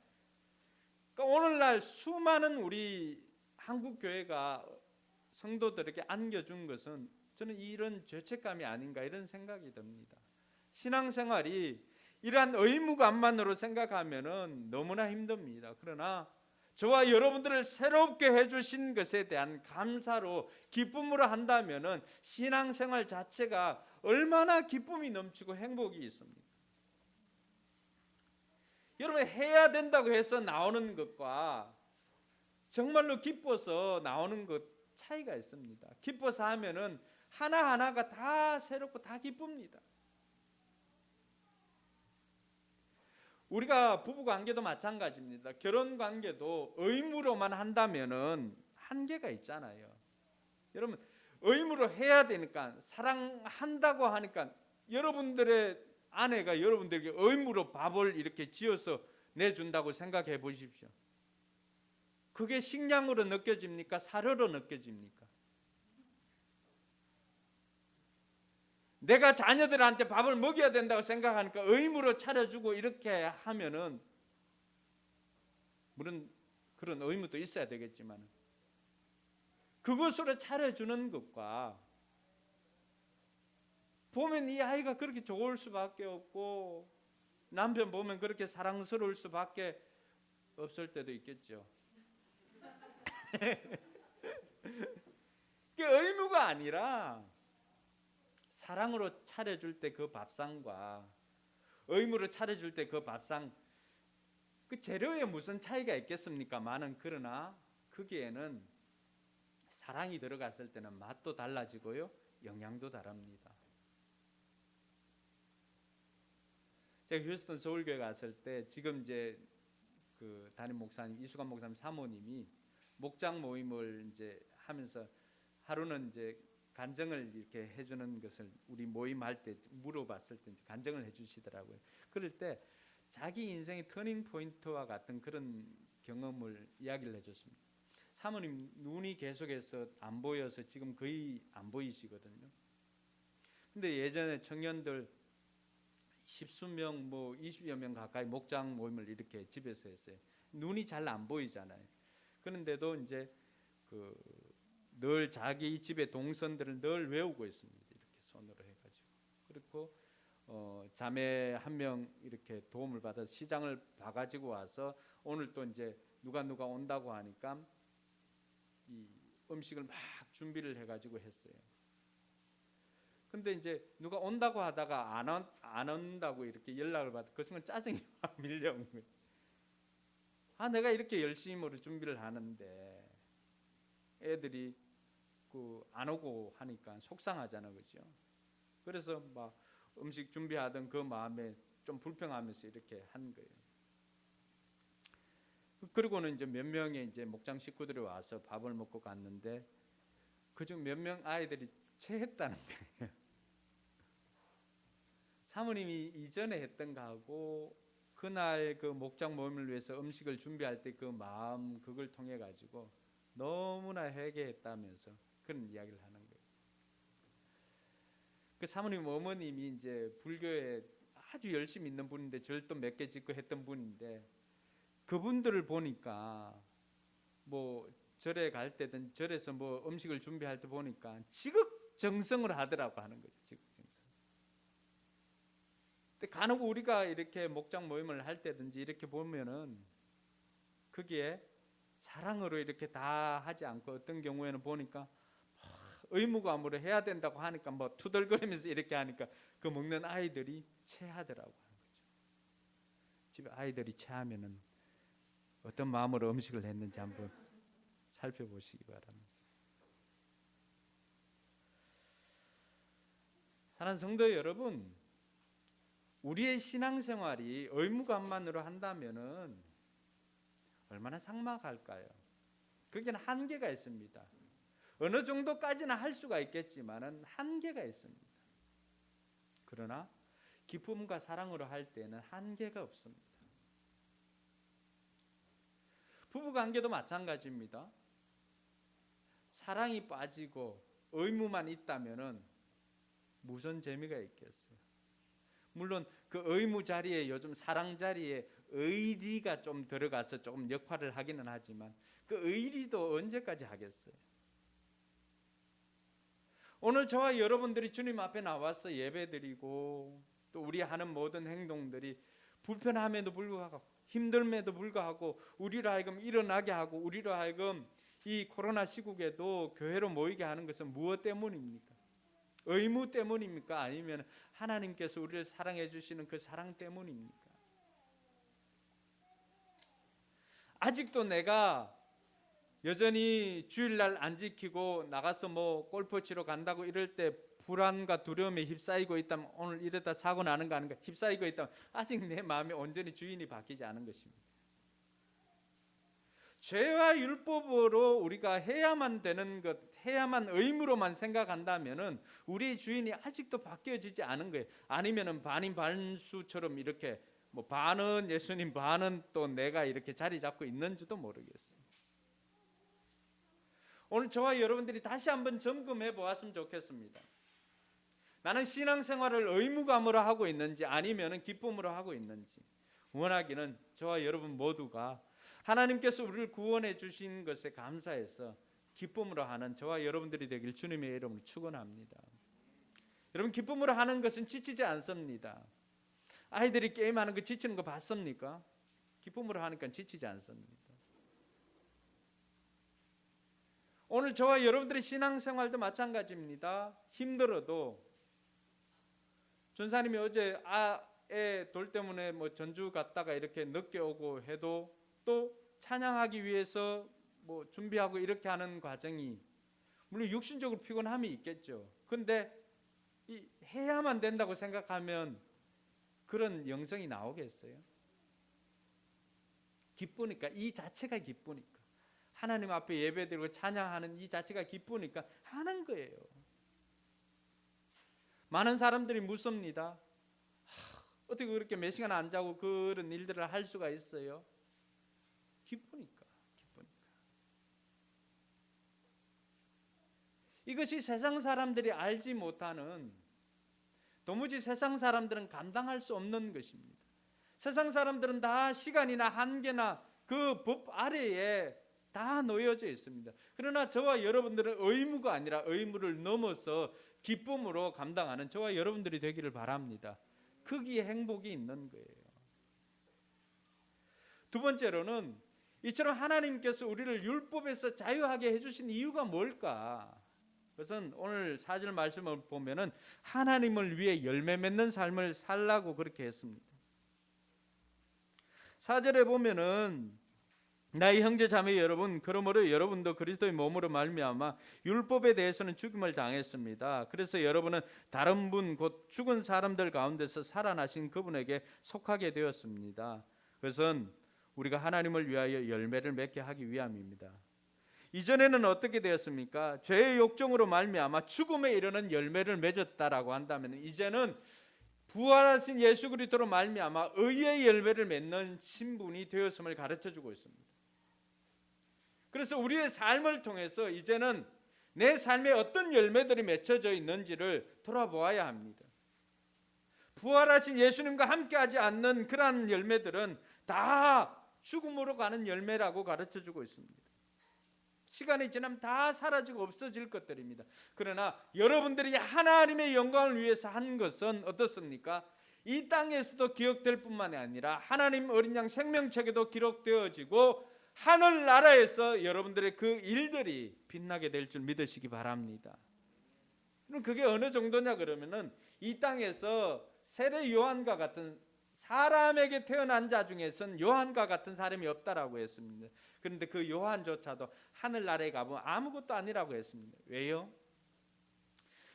그러니까 오늘날 수많은 우리 한국교회가 성도들에게 안겨준 것은 저는 이런 죄책감이 아닌가 이런 생각이 듭니다. 신앙생활이 이러한 의무감만으로 생각하면 너무나 힘듭니다. 그러나 저와 여러분들을 새롭게 해주신 것에 대한 감사로 기쁨으로 한다면 신앙생활 자체가 얼마나 기쁨이 넘치고 행복이 있습니까? 여러분 해야 된다고 해서 나오는 것과 정말로 기뻐서 나오는 것 차이가 있습니다. 기뻐서 하면은 하나하나가 다 새롭고 다 기쁩니다. 우리가 부부관계도 마찬가지입니다. 결혼관계도 의무로만 한다면은 한계가 있잖아요. 여러분 의무로 해야 되니까 사랑한다고 하니까 여러분들의 아내가 여러분들에게 의무로 밥을 이렇게 지어서 내준다고 생각해 보십시오. 그게 식량으로 느껴집니까? 사료로 느껴집니까? 내가 자녀들한테 밥을 먹여야 된다고 생각하니까 의무로 차려주고 이렇게 하면은 물론 그런 의무도 있어야 되겠지만 그것으로 차려주는 것과 보면 이 아이가 그렇게 좋을 수밖에 없고 남편 보면 그렇게 사랑스러울 수밖에 없을 때도 있겠죠. 그게 의무가 아니라 사랑으로 차려줄 때 그 밥상과 의무로 차려줄 때 그 밥상 그 재료에 무슨 차이가 있겠습니까만은 그러나 거기에는 사랑이 들어갔을 때는 맛도 달라지고요 영양도 다릅니다. 제가 휴스턴 서울교회 갔을 때 지금 이제 그 담임 목사님 이수관 목사님 사모님이 목장 모임을 이제 하면서 하루는 이제 간증을 이렇게 해주는 것을 우리 모임할 때 물어봤을 때 이제 간증을 해주시더라고요. 그럴 때 자기 인생의 터닝 포인트와 같은 그런 경험을 이야기를 해줬습니다. 사모님 눈이 계속해서 안 보여서 지금 거의 안 보이시거든요. 근데 예전에 청년들 10수명 뭐 20여 명 가까이 목장 모임을 이렇게 집에서 했어요. 눈이 잘 안 보이잖아요. 그런데도 이제 늘 자기 집의 동선들을 늘 외우고 있습니다. 이렇게 손으로 해가지고. 그리고 자매 한 명 이렇게 도움을 받아서 시장을 봐가지고 와서 오늘 또 이제 누가 온다고 하니까 이 음식을 막 준비를 해가지고 했어요. 근데 이제 누가 온다고 하다가 안 온다고 이렇게 연락을 받아 그 순간 짜증이 막 밀려온 거예요. 아 내가 이렇게 열심히 준비를 하는데 애들이 안 오고 하니까 속상하잖아, 그죠? 그래서 막 음식 준비하던 그 마음에 좀 불평하면서 이렇게 한 거예요. 그리고는 이제 몇 명의 이제 목장 식구들이 와서 밥을 먹고 갔는데 그중 몇 명 아이들이 체했다는 거예요. 사모님이 이전에 했던 거하고 그날 그 목장 모임을 위해서 음식을 준비할 때 그 마음 그걸 통해 가지고 너무나 회개했다면서 그런 이야기를 하는 거예요. 그 사모님 어머님이 이제 불교에 아주 열심히 있는 분인데 절도 몇 개 짓고 했던 분인데 그분들을 보니까 뭐 절에 갈 때든 절에서 뭐 음식을 준비할 때 보니까 지극정성을 하더라고 하는 거죠. 지극정성. 근데 간혹 우리가 이렇게 목장 모임을 할 때든지 이렇게 보면은 거기에 사랑으로 이렇게 다 하지 않고 어떤 경우에는 보니까 의무감으로 해야 된다고 하니까 뭐 투덜거리면서 이렇게 하니까 그 먹는 아이들이 체하더라고 하는 거죠. 집에 아이들이 체하면은 어떤 마음으로 음식을 했는지 한번 살펴보시기 바랍니다. 사랑하는 성도 여러분, 우리의 신앙생활이 의무감만으로 한다면은 얼마나 삭막할까요? 거기는 한계가 있습니다. 어느 정도까지는 할 수가 있겠지만은 한계가 있습니다. 그러나 기쁨과 사랑으로 할 때는 한계가 없습니다. 부부 관계도 마찬가지입니다. 사랑이 빠지고 의무만 있다면은 무슨 재미가 있겠어요? 물론 그 의무 자리에 요즘 사랑 자리에 의리가 좀 들어가서 조금 역할을 하기는 하지만 그 의리도 언제까지 하겠어요? 오늘 저와 여러분들이 주님 앞에 나와서 예배드리고 또 우리 하는 모든 행동들이 불편함에도 불구하고 힘듦에도 불구하고 우리로 하여금 일어나게 하고 우리로 하여금 이 코로나 시국에도 교회로 모이게 하는 것은 무엇 때문입니까? 의무 때문입니까? 아니면 하나님께서 우리를 사랑해 주시는 그 사랑 때문입니까? 아직도 내가 여전히 주일날 안 지키고 나가서 뭐 골프 치러 간다고 이럴 때 불안과 두려움에 휩싸이고 있다면 오늘 이러다 사고 나는 거 아닌가 휩싸이고 있다면 아직 내 마음이 온전히 주인이 바뀌지 않은 것입니다. 죄와 율법으로 우리가 해야만 되는 것, 해야만 의무로만 생각한다면은 우리의 주인이 아직도 바뀌어지지 않은 거예요. 아니면은 반인 반수처럼 이렇게 뭐 반은 예수님 반은 또 내가 이렇게 자리 잡고 있는지도 모르겠어요. 오늘 저와 여러분들이 다시 한번 점검해 보았으면 좋겠습니다. 나는 신앙생활을 의무감으로 하고 있는지 아니면은 기쁨으로 하고 있는지. 원하기는 저와 여러분 모두가 하나님께서 우리를 구원해 주신 것에 감사해서 기쁨으로 하는 저와 여러분들이 되길 주님의 이름으로 축원합니다. 여러분 기쁨으로 하는 것은 지치지 않습니다. 아이들이 게임하는 거 지치는 거 봤습니까? 기쁨으로 하니까 지치지 않습니다. 오늘 저와 여러분들의 신앙생활도 마찬가지입니다. 힘들어도 전사님이 어제 애 돌 때문에 뭐 전주 갔다가 이렇게 늦게 오고 해도 또 찬양하기 위해서 뭐 준비하고 이렇게 하는 과정이 물론 육신적으로 피곤함이 있겠죠. 그런데 이 해야만 된다고 생각하면 그런 영성이 나오겠어요? 기쁘니까 이 자체가 기쁘니까 하나님 앞에 예배드리고 찬양하는 이 자체가 기쁘니까 하는 거예요. 많은 사람들이 묻습니다. 어떻게 그렇게 몇 시간 안 자고 그런 일들을 할 수가 있어요? 기쁘니까. 이것이 세상 사람들이 알지 못하는 도무지 세상 사람들은 감당할 수 없는 것입니다. 세상 사람들은 다 시간이나 한계나 그 법 아래에 다 놓여져 있습니다. 그러나 저와 여러분들은 의무가 아니라 의무를 넘어서 기쁨으로 감당하는 저와 여러분들이 되기를 바랍니다. 거기에 행복이 있는 거예요. 두 번째로는 이처럼 하나님께서 우리를 율법에서 자유하게 해주신 이유가 뭘까? 그것은 오늘 4절 말씀을 보면은 하나님을 위해 열매 맺는 삶을 살라고 그렇게 했습니다. 4절에 보면은 나의 형제 자매 여러분, 그러므로 여러분도 그리스도의 몸으로 말미암아 율법에 대해서는 죽임을 당했습니다. 그래서 여러분은 다른 분 곧 죽은 사람들 가운데서 살아나신 그분에게 속하게 되었습니다. 그것은 우리가 하나님을 위하여 열매를 맺게 하기 위함입니다. 이전에는 어떻게 되었습니까? 죄의 욕정으로 말미암아 죽음에 이르는 열매를 맺었다라고 한다면 이제는 부활하신 예수 그리스도로 말미암아 의의 열매를 맺는 신분이 되었음을 가르쳐주고 있습니다. 그래서 우리의 삶을 통해서 이제는 내 삶에 어떤 열매들이 맺혀져 있는지를 돌아보아야 합니다. 부활하신 예수님과 함께하지 않는 그러한 열매들은 다 죽음으로 가는 열매라고 가르쳐주고 있습니다. 시간이 지나면 다 사라지고 없어질 것들입니다. 그러나 여러분들이 하나님의 영광을 위해서 한 것은 어떻습니까? 이 땅에서도 기억될 뿐만이 아니라 하나님 어린 양 생명책에도 기록되어지고 하늘나라에서 여러분들의 그 일들이 빛나게 될 줄 믿으시기 바랍니다. 그럼 그게 어느 정도냐 그러면은 이 땅에서 세례 요한과 같은 사람에게 태어난 자 중에선 요한과 같은 사람이 없다라고 했습니다. 그런데 그 요한조차도 하늘나라에 가보면 아무것도 아니라고 했습니다. 왜요?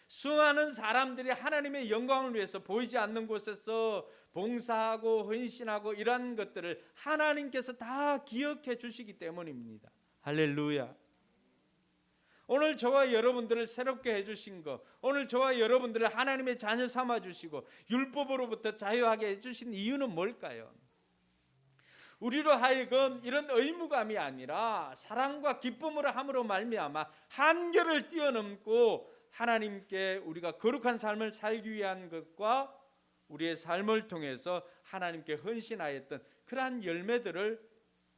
수많은 사람들이 하나님의 영광을 위해서 보이지 않는 곳에서 봉사하고 헌신하고 이러한 것들을 하나님께서 다 기억해 주시기 때문입니다. 할렐루야. 오늘 저와 여러분들을 새롭게 해주신 것, 오늘 저와 여러분들을 하나님의 자녀 삼아주시고 율법으로부터 자유하게 해주신 이유는 뭘까요? 우리로 하여금 이런 의무감이 아니라 사랑과 기쁨으로 함으로 말미암아 한계를 뛰어넘고 하나님께 우리가 거룩한 삶을 살기 위한 것과 우리의 삶을 통해서 하나님께 헌신하였던 그러한 열매들을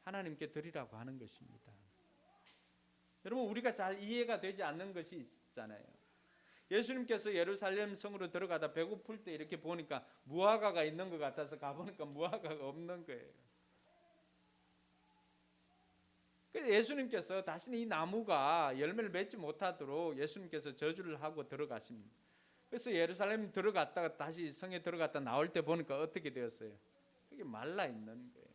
하나님께 드리라고 하는 것입니다. 여러분, 우리가 잘 이해가 되지 않는 것이 있잖아요. 예수님께서 예루살렘 성으로 들어가다 배고플 때 이렇게 보니까 무화과가 있는 것 같아서 가보니까 무화과가 없는 거예요. 그래서 예수님께서 다시는 이 나무가 열매를 맺지 못하도록 예수님께서 저주를 하고 들어가십니다. 그래서 예루살렘 들어갔다가 다시 성에 들어갔다 나올 때 보니까 어떻게 되었어요? 그게 말라 있는 거예요.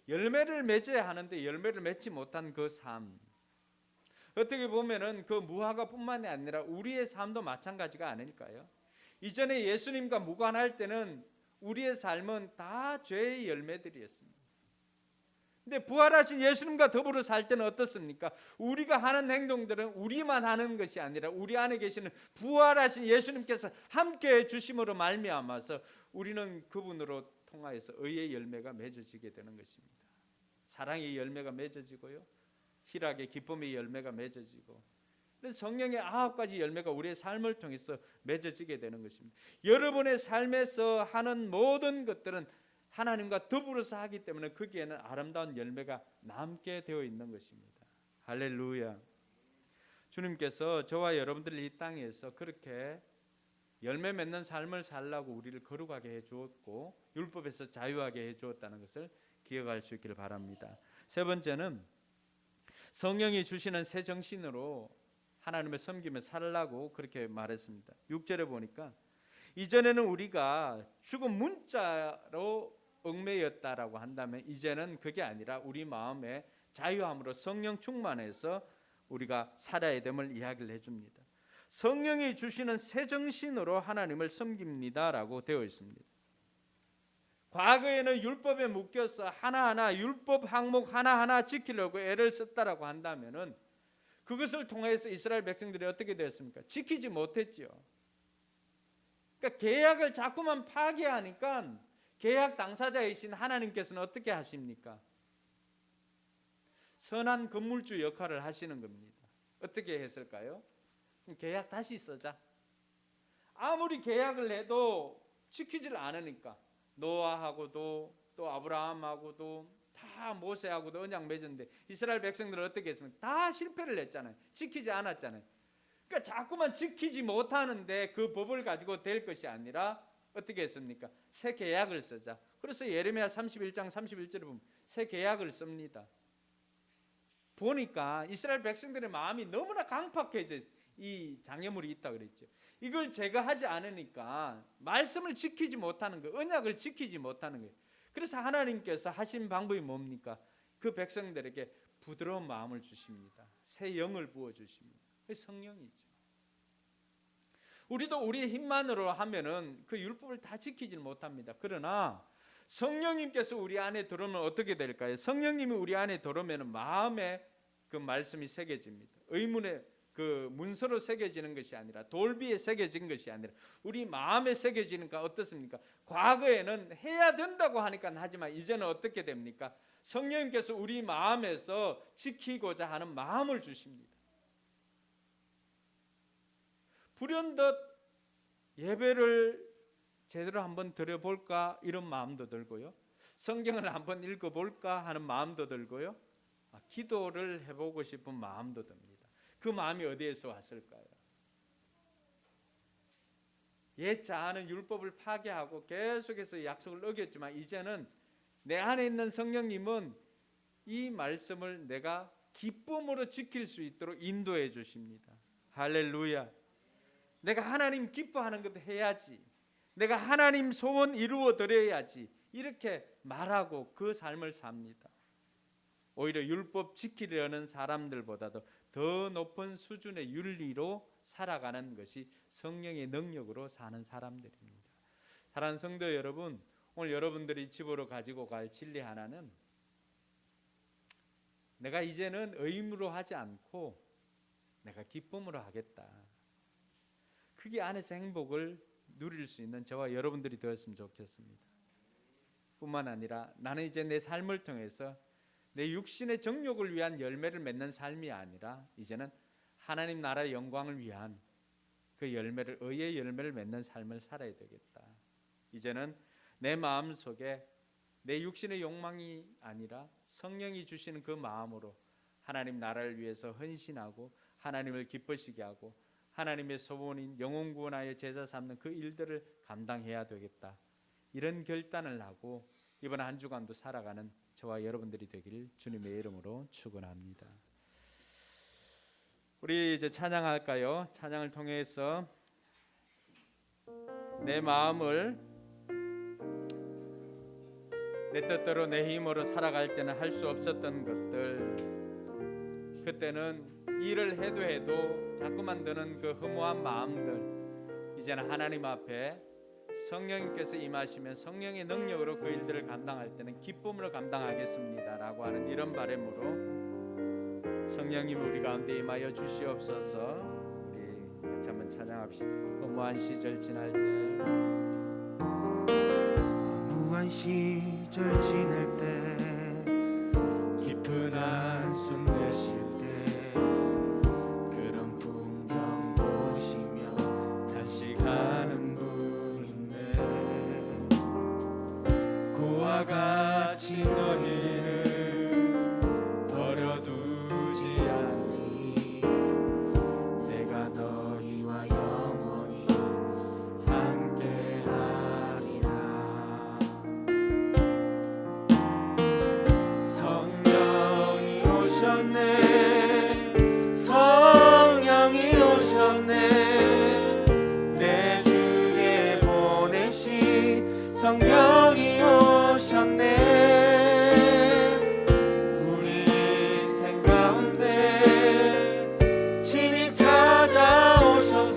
열매를 맺어야 하는데 열매를 맺지 못한 그 삶, 어떻게 보면은 그 무화과뿐만이 아니라 우리의 삶도 마찬가지가 아닐까요? 이전에 예수님과 무관할 때는 우리의 삶은 다 죄의 열매들이었습니다. 근데 부활하신 예수님과 더불어 살 때는 어떻습니까? 우리가 하는 행동들은 우리만 하는 것이 아니라 우리 안에 계시는 부활하신 예수님께서 함께해 주심으로 말미암아서 우리는 그분으로 통하여서 의의 열매가 맺어지게 되는 것입니다. 사랑의 열매가 맺어지고요, 희락의 기쁨의 열매가 맺어지고, 그래서 성령의 9가지 열매가 우리의 삶을 통해서 맺어지게 되는 것입니다. 여러분의 삶에서 하는 모든 것들은 하나님과 더불어서 하기 때문에 거기에는 아름다운 열매가 남게 되어 있는 것입니다. 할렐루야. 주님께서 저와 여러분들을 이 땅에서 그렇게 열매 맺는 삶을 살라고 우리를 거룩하게 해주었고 율법에서 자유하게 해주었다는 것을 기억할 수 있기를 바랍니다. 세 번째는 성령이 주시는 새 정신으로 하나님을 섬기며 살라고 그렇게 말했습니다. 6절에 보니까 이전에는 우리가 죽은 문자로 얽매였다라고 한다면 이제는 그게 아니라 우리 마음에 자유함으로 성령 충만해서 우리가 살아야 됨을 이야기를 해줍니다. 성령이 주시는 새 정신으로 하나님을 섬깁니다라고 되어 있습니다. 과거에는 율법에 묶여서 하나하나 율법 항목 하나하나 지키려고 애를 썼다라고 한다면은 그것을 통해서 이스라엘 백성들이 어떻게 되었습니까? 지키지 못했죠. 그러니까 계약을 자꾸만 파괴하니까 계약 당사자이신 하나님께서는 어떻게 하십니까? 선한 건물주 역할을 하시는 겁니다. 어떻게 했을까요? 계약 다시 쓰자. 아무리 계약을 해도 지키질 않으니까 노아하고도 또 아브라함하고도 다 모세하고도 언약 맺었는데 이스라엘 백성들은 어떻게 했습니까? 다 실패를 했잖아요. 지키지 않았잖아요. 그러니까 자꾸만 지키지 못하는데 그 법을 가지고 될 것이 아니라 어떻게 했습니까? 새 계약을 쓰자. 그래서 예레미야 31장 31절에 보면 새 계약을 씁니다. 보니까 이스라엘 백성들의 마음이 너무나 강팍해져 이 장애물이 있다 그랬죠. 이걸 제거하지 않으니까 말씀을 지키지 못하는 거예요. 언약을 지키지 못하는 거예요. 그래서 하나님께서 하신 방법이 뭡니까? 그 백성들에게 부드러운 마음을 주십니다. 새 영을 부어주십니다. 그게 성령이죠. 우리도 우리의 힘만으로 하면은 그 율법을 다 지키지 못합니다. 그러나 성령님께서 우리 안에 들어오면 어떻게 될까요? 성령님이 우리 안에 들어오면 마음에 그 말씀이 새겨집니다. 의문의 그 문서로 새겨지는 것이 아니라 돌비에 새겨진 것이 아니라 우리 마음에 새겨지니까 어떻습니까? 과거에는 해야 된다고 하니까 하지만 이제는 어떻게 됩니까? 성령님께서 우리 마음에서 지키고자 하는 마음을 주십니다. 불현듯 예배를 제대로 한번 드려볼까 이런 마음도 들고요, 성경을 한번 읽어볼까 하는 마음도 들고요, 기도를 해보고 싶은 마음도 듭니다. 그 마음이 어디에서 왔을까요? 예자 않은 율법을 파괴하고 계속해서 약속을 어겼지만 이제는 내 안에 있는 성령님은 이 말씀을 내가 기쁨으로 지킬 수 있도록 인도해 주십니다. 할렐루야. 내가 하나님 기뻐하는 것도 해야지, 내가 하나님 소원 이루어 드려야지, 이렇게 말하고 그 삶을 삽니다. 오히려 율법 지키려는 사람들보다도 더 높은 수준의 윤리로 살아가는 것이 성령의 능력으로 사는 사람들입니다. 사랑하는 성도 여러분, 오늘 여러분들이 집으로 가지고 갈 진리 하나는, 내가 이제는 의무로 하지 않고 내가 기쁨으로 하겠다. 그게 안에서 행복을 누릴 수 있는 저와 여러분들이 되었으면 좋겠습니다. 뿐만 아니라 나는 이제 내 삶을 통해서 내 육신의 정욕을 위한 열매를 맺는 삶이 아니라 이제는 하나님 나라의 영광을 위한 그 열매를, 의의 열매를 맺는 삶을 살아야 되겠다. 이제는 내 마음속에 내 육신의 욕망이 아니라 성령이 주시는 그 마음으로 하나님 나라를 위해서 헌신하고 하나님을 기쁘시게 하고 하나님의 소원인 영혼 구원하여 제자 삼는 그 일들을 감당해야 되겠다. 이런 결단을 하고 이번 한 주간도 살아가는 저와 여러분들이 되기를 주님의 이름으로 축원합니다. 우리 이제 찬양할까요? 찬양을 통해서 내 마음을 내 뜻대로 내 힘으로 살아갈 때는 할 수 없었던 것들, 그때는 일을 해도 자꾸만 드는 그 허무한 마음들, 이제는 하나님 앞에 성령님께서 임하시면 성령의 능력으로 그 일들을 감당할 때는 기쁨으로 감당하겠습니다 라고 하는 이런 바람으로 성령님 우리 가운데 임하여 주시옵소서. 우리 같이 한번 찬양합시다. 허무한 시절 지날 때, 허무한 시절 지낼 때, 깊은 한숨 내쉴 때, 그런 풍경 보시며 단식하는 그와 같이 너희를 버려두지 않으니 내가 너희와 영원히 함께하리라. 성령이 오셨네, 성령이 오셨네, 내 주에 보내신 성령이 오셨네. 우리 인생 가운데 친히 찾아오셔서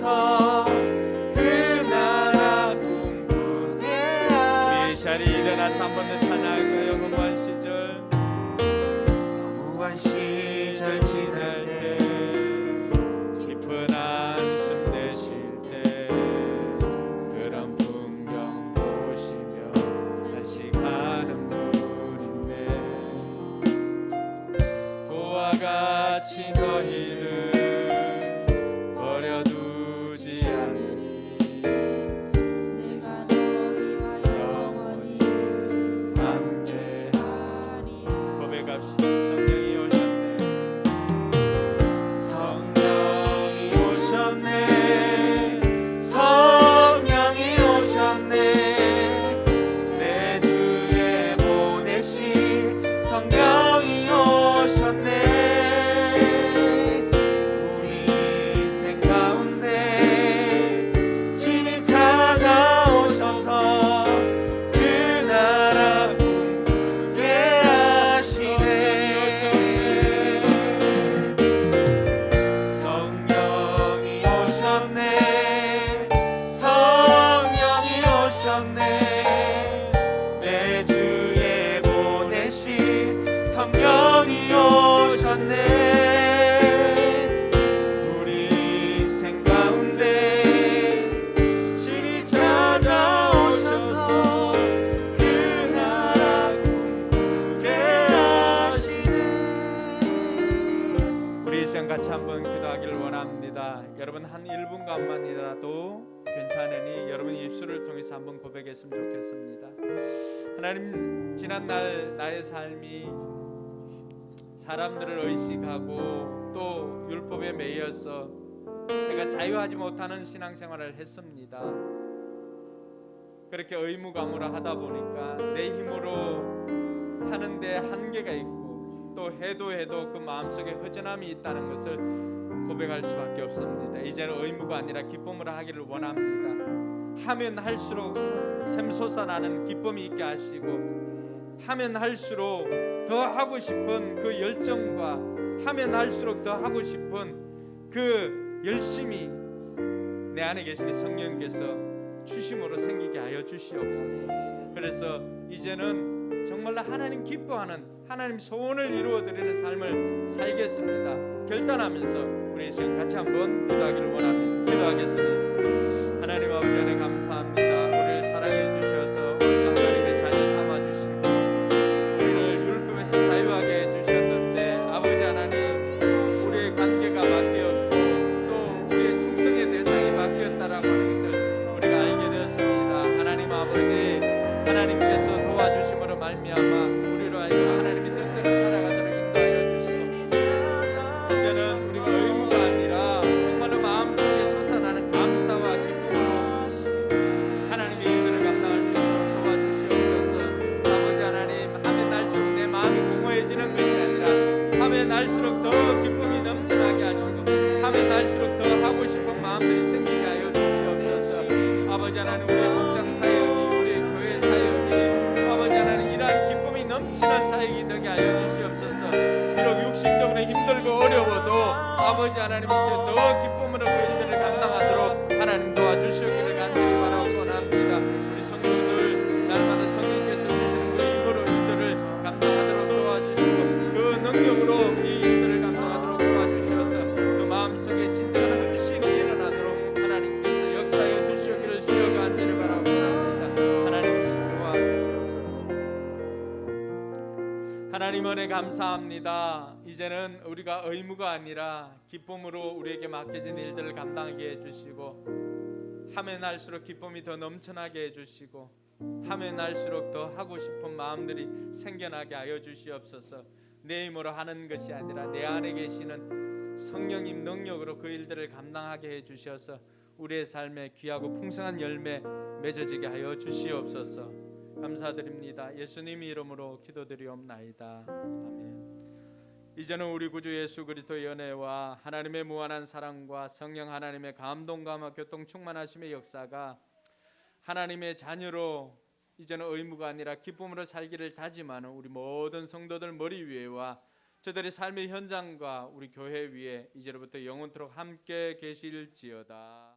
그 나라 꿈꾸게 하시네. 우리 자리 일어나서 한 번 더 찬양할까요? 허무한 시절, 허무한 시절 지날 때, 깊은 한숨 내쉴 때, 그런 풍경 보시며 단식하는 분인데 그와 같이 너희를 버려두지 않으니 내가 너희와 영원히 함께하리라. 고백합시다. 성령이 오셨네, 성령이 오셨네, 성령이 오셨네, 내 주에 보내신 성령이 오셨네. 우리 인생 가운데 친히 찾아오셔서 그 나라 꿈꾸게 하시네. 성령이 오셨네, 성령이 오셨네, 내 주에 보내신 성령이 오셨네. 우리 인생 가운데 친히 찾아오셔서 그 나라 꿈꾸게 하시네. 우리 이 시간 같이 한번 기도하기를 원합니다. 여러분 한 1분간만이라도 괜찮으니 여러분 입술을 통해서 한번 고백했으면 좋겠습니다. 하나님, 지난날 나의 삶이 사람들을 의식하고 또 율법에 매여서 내가 자유하지 못하는 신앙생활을 했습니다. 그렇게 의무감으로 하다 보니까 내 힘으로 하는데 한계가 있고 또 해도 그 마음속에 허전함이 있다는 것을 고백할 수밖에 없습니다. 이제는 의무가 아니라 기쁨으로 하기를 원합니다. 하면 할수록 샘솟아나는 기쁨이 있게 하시고, 하면 할수록 더 하고 싶은 그 열정과 하면 할수록 더 하고 싶은 그 열심이 내 안에 계시는 성령께서 주심으로 생기게 하여 주시옵소서. 그래서 이제는 정말로 하나님 기뻐하는, 하나님 소원을 이루어드리는 삶을 살겠습니다. 결단하면서 우리 이 시간 같이 한번 기도하기를 원합니다. 기도하겠습니다. 하나님 아버지 안에 감사합니다. 우리를 사랑해 주셔서 오늘도 하나님의 자녀 삼아 주시고 우리를 율법에서 자유하게 해주셨는데, 아버지 하나님 우리의 관계가 바뀌었고 또 우리의 충성의 대상이 바뀌었다라고 하는 것을 우리가 알게 되었습니다. 하나님 아버지, 하나님께서 도와주심으로 말미암아 우리로 하여금 하나님의 뜻대로 살아가도록 인도하여 주시고, 이제는 우리가 의무가 아니라 정말로 마음속에 솟아나는 감사와 기쁨으로 하나님의 일들을 감당할 수 있도록 도와주시옵소서. 아버지 하나님, 하면 할수록 내 마음이 공허해지는 것이 아니라 하면 할수록 더 기쁨이 넘쳐나게 하시고, 하면 할수록 더 하고 싶은 마음들이 생기게 하여 주시옵소서. 아버지 하나님, 우리의 목장 사역이, 우리의 교회 사역이 아버지 하나님 이러한 기쁨이 넘치는 사역이 되게 하여 주시옵소서. 비록 육신적으로 힘들고 어려워도 아버지 하나님이시여 더 기쁨으로 그 일들을 감당하도록 하나님 도와주시옵기를 간절히 바라고 원합니다. 우리 성도들 날마다 성령께서 주시는 그 힘으로 일들을 감당하도록 도와주시고 그 능력으로 이 일들을 감당하도록 도와주시어서 그 마음속에 진정한 헌신이 일어나도록 하나님께서 역사하여 주시옵기를 주여 간절히 바라고 원합니다. 하나님 도와주시옵소서. 하나님 은혜 감사합니다. 이제는 우리가 의무가 아니라 기쁨으로 우리에게 맡겨진 일들을 감당하게 해주시고, 하면 할수록 기쁨이 더 넘쳐나게 해주시고, 하면 할수록 더 하고 싶은 마음들이 생겨나게 하여 주시옵소서. 내 힘으로 하는 것이 아니라 내 안에 계시는 성령님 능력으로 그 일들을 감당하게 해주셔서 우리의 삶에 귀하고 풍성한 열매 맺어지게 하여 주시옵소서. 감사드립니다. 예수님 이름으로 기도드리옵나이다. 아멘. 이제는 우리 구주 예수 그리스도의 연애와 하나님의 무한한 사랑과 성령 하나님의 감동과 교통 충만하심의 역사가 하나님의 자녀로 이제는 의무가 아니라 기쁨으로 살기를 다짐하는 우리 모든 성도들 머리 위에와 저들의 삶의 현장과 우리 교회 위에 이제로부터 영원토록 함께 계실지어다.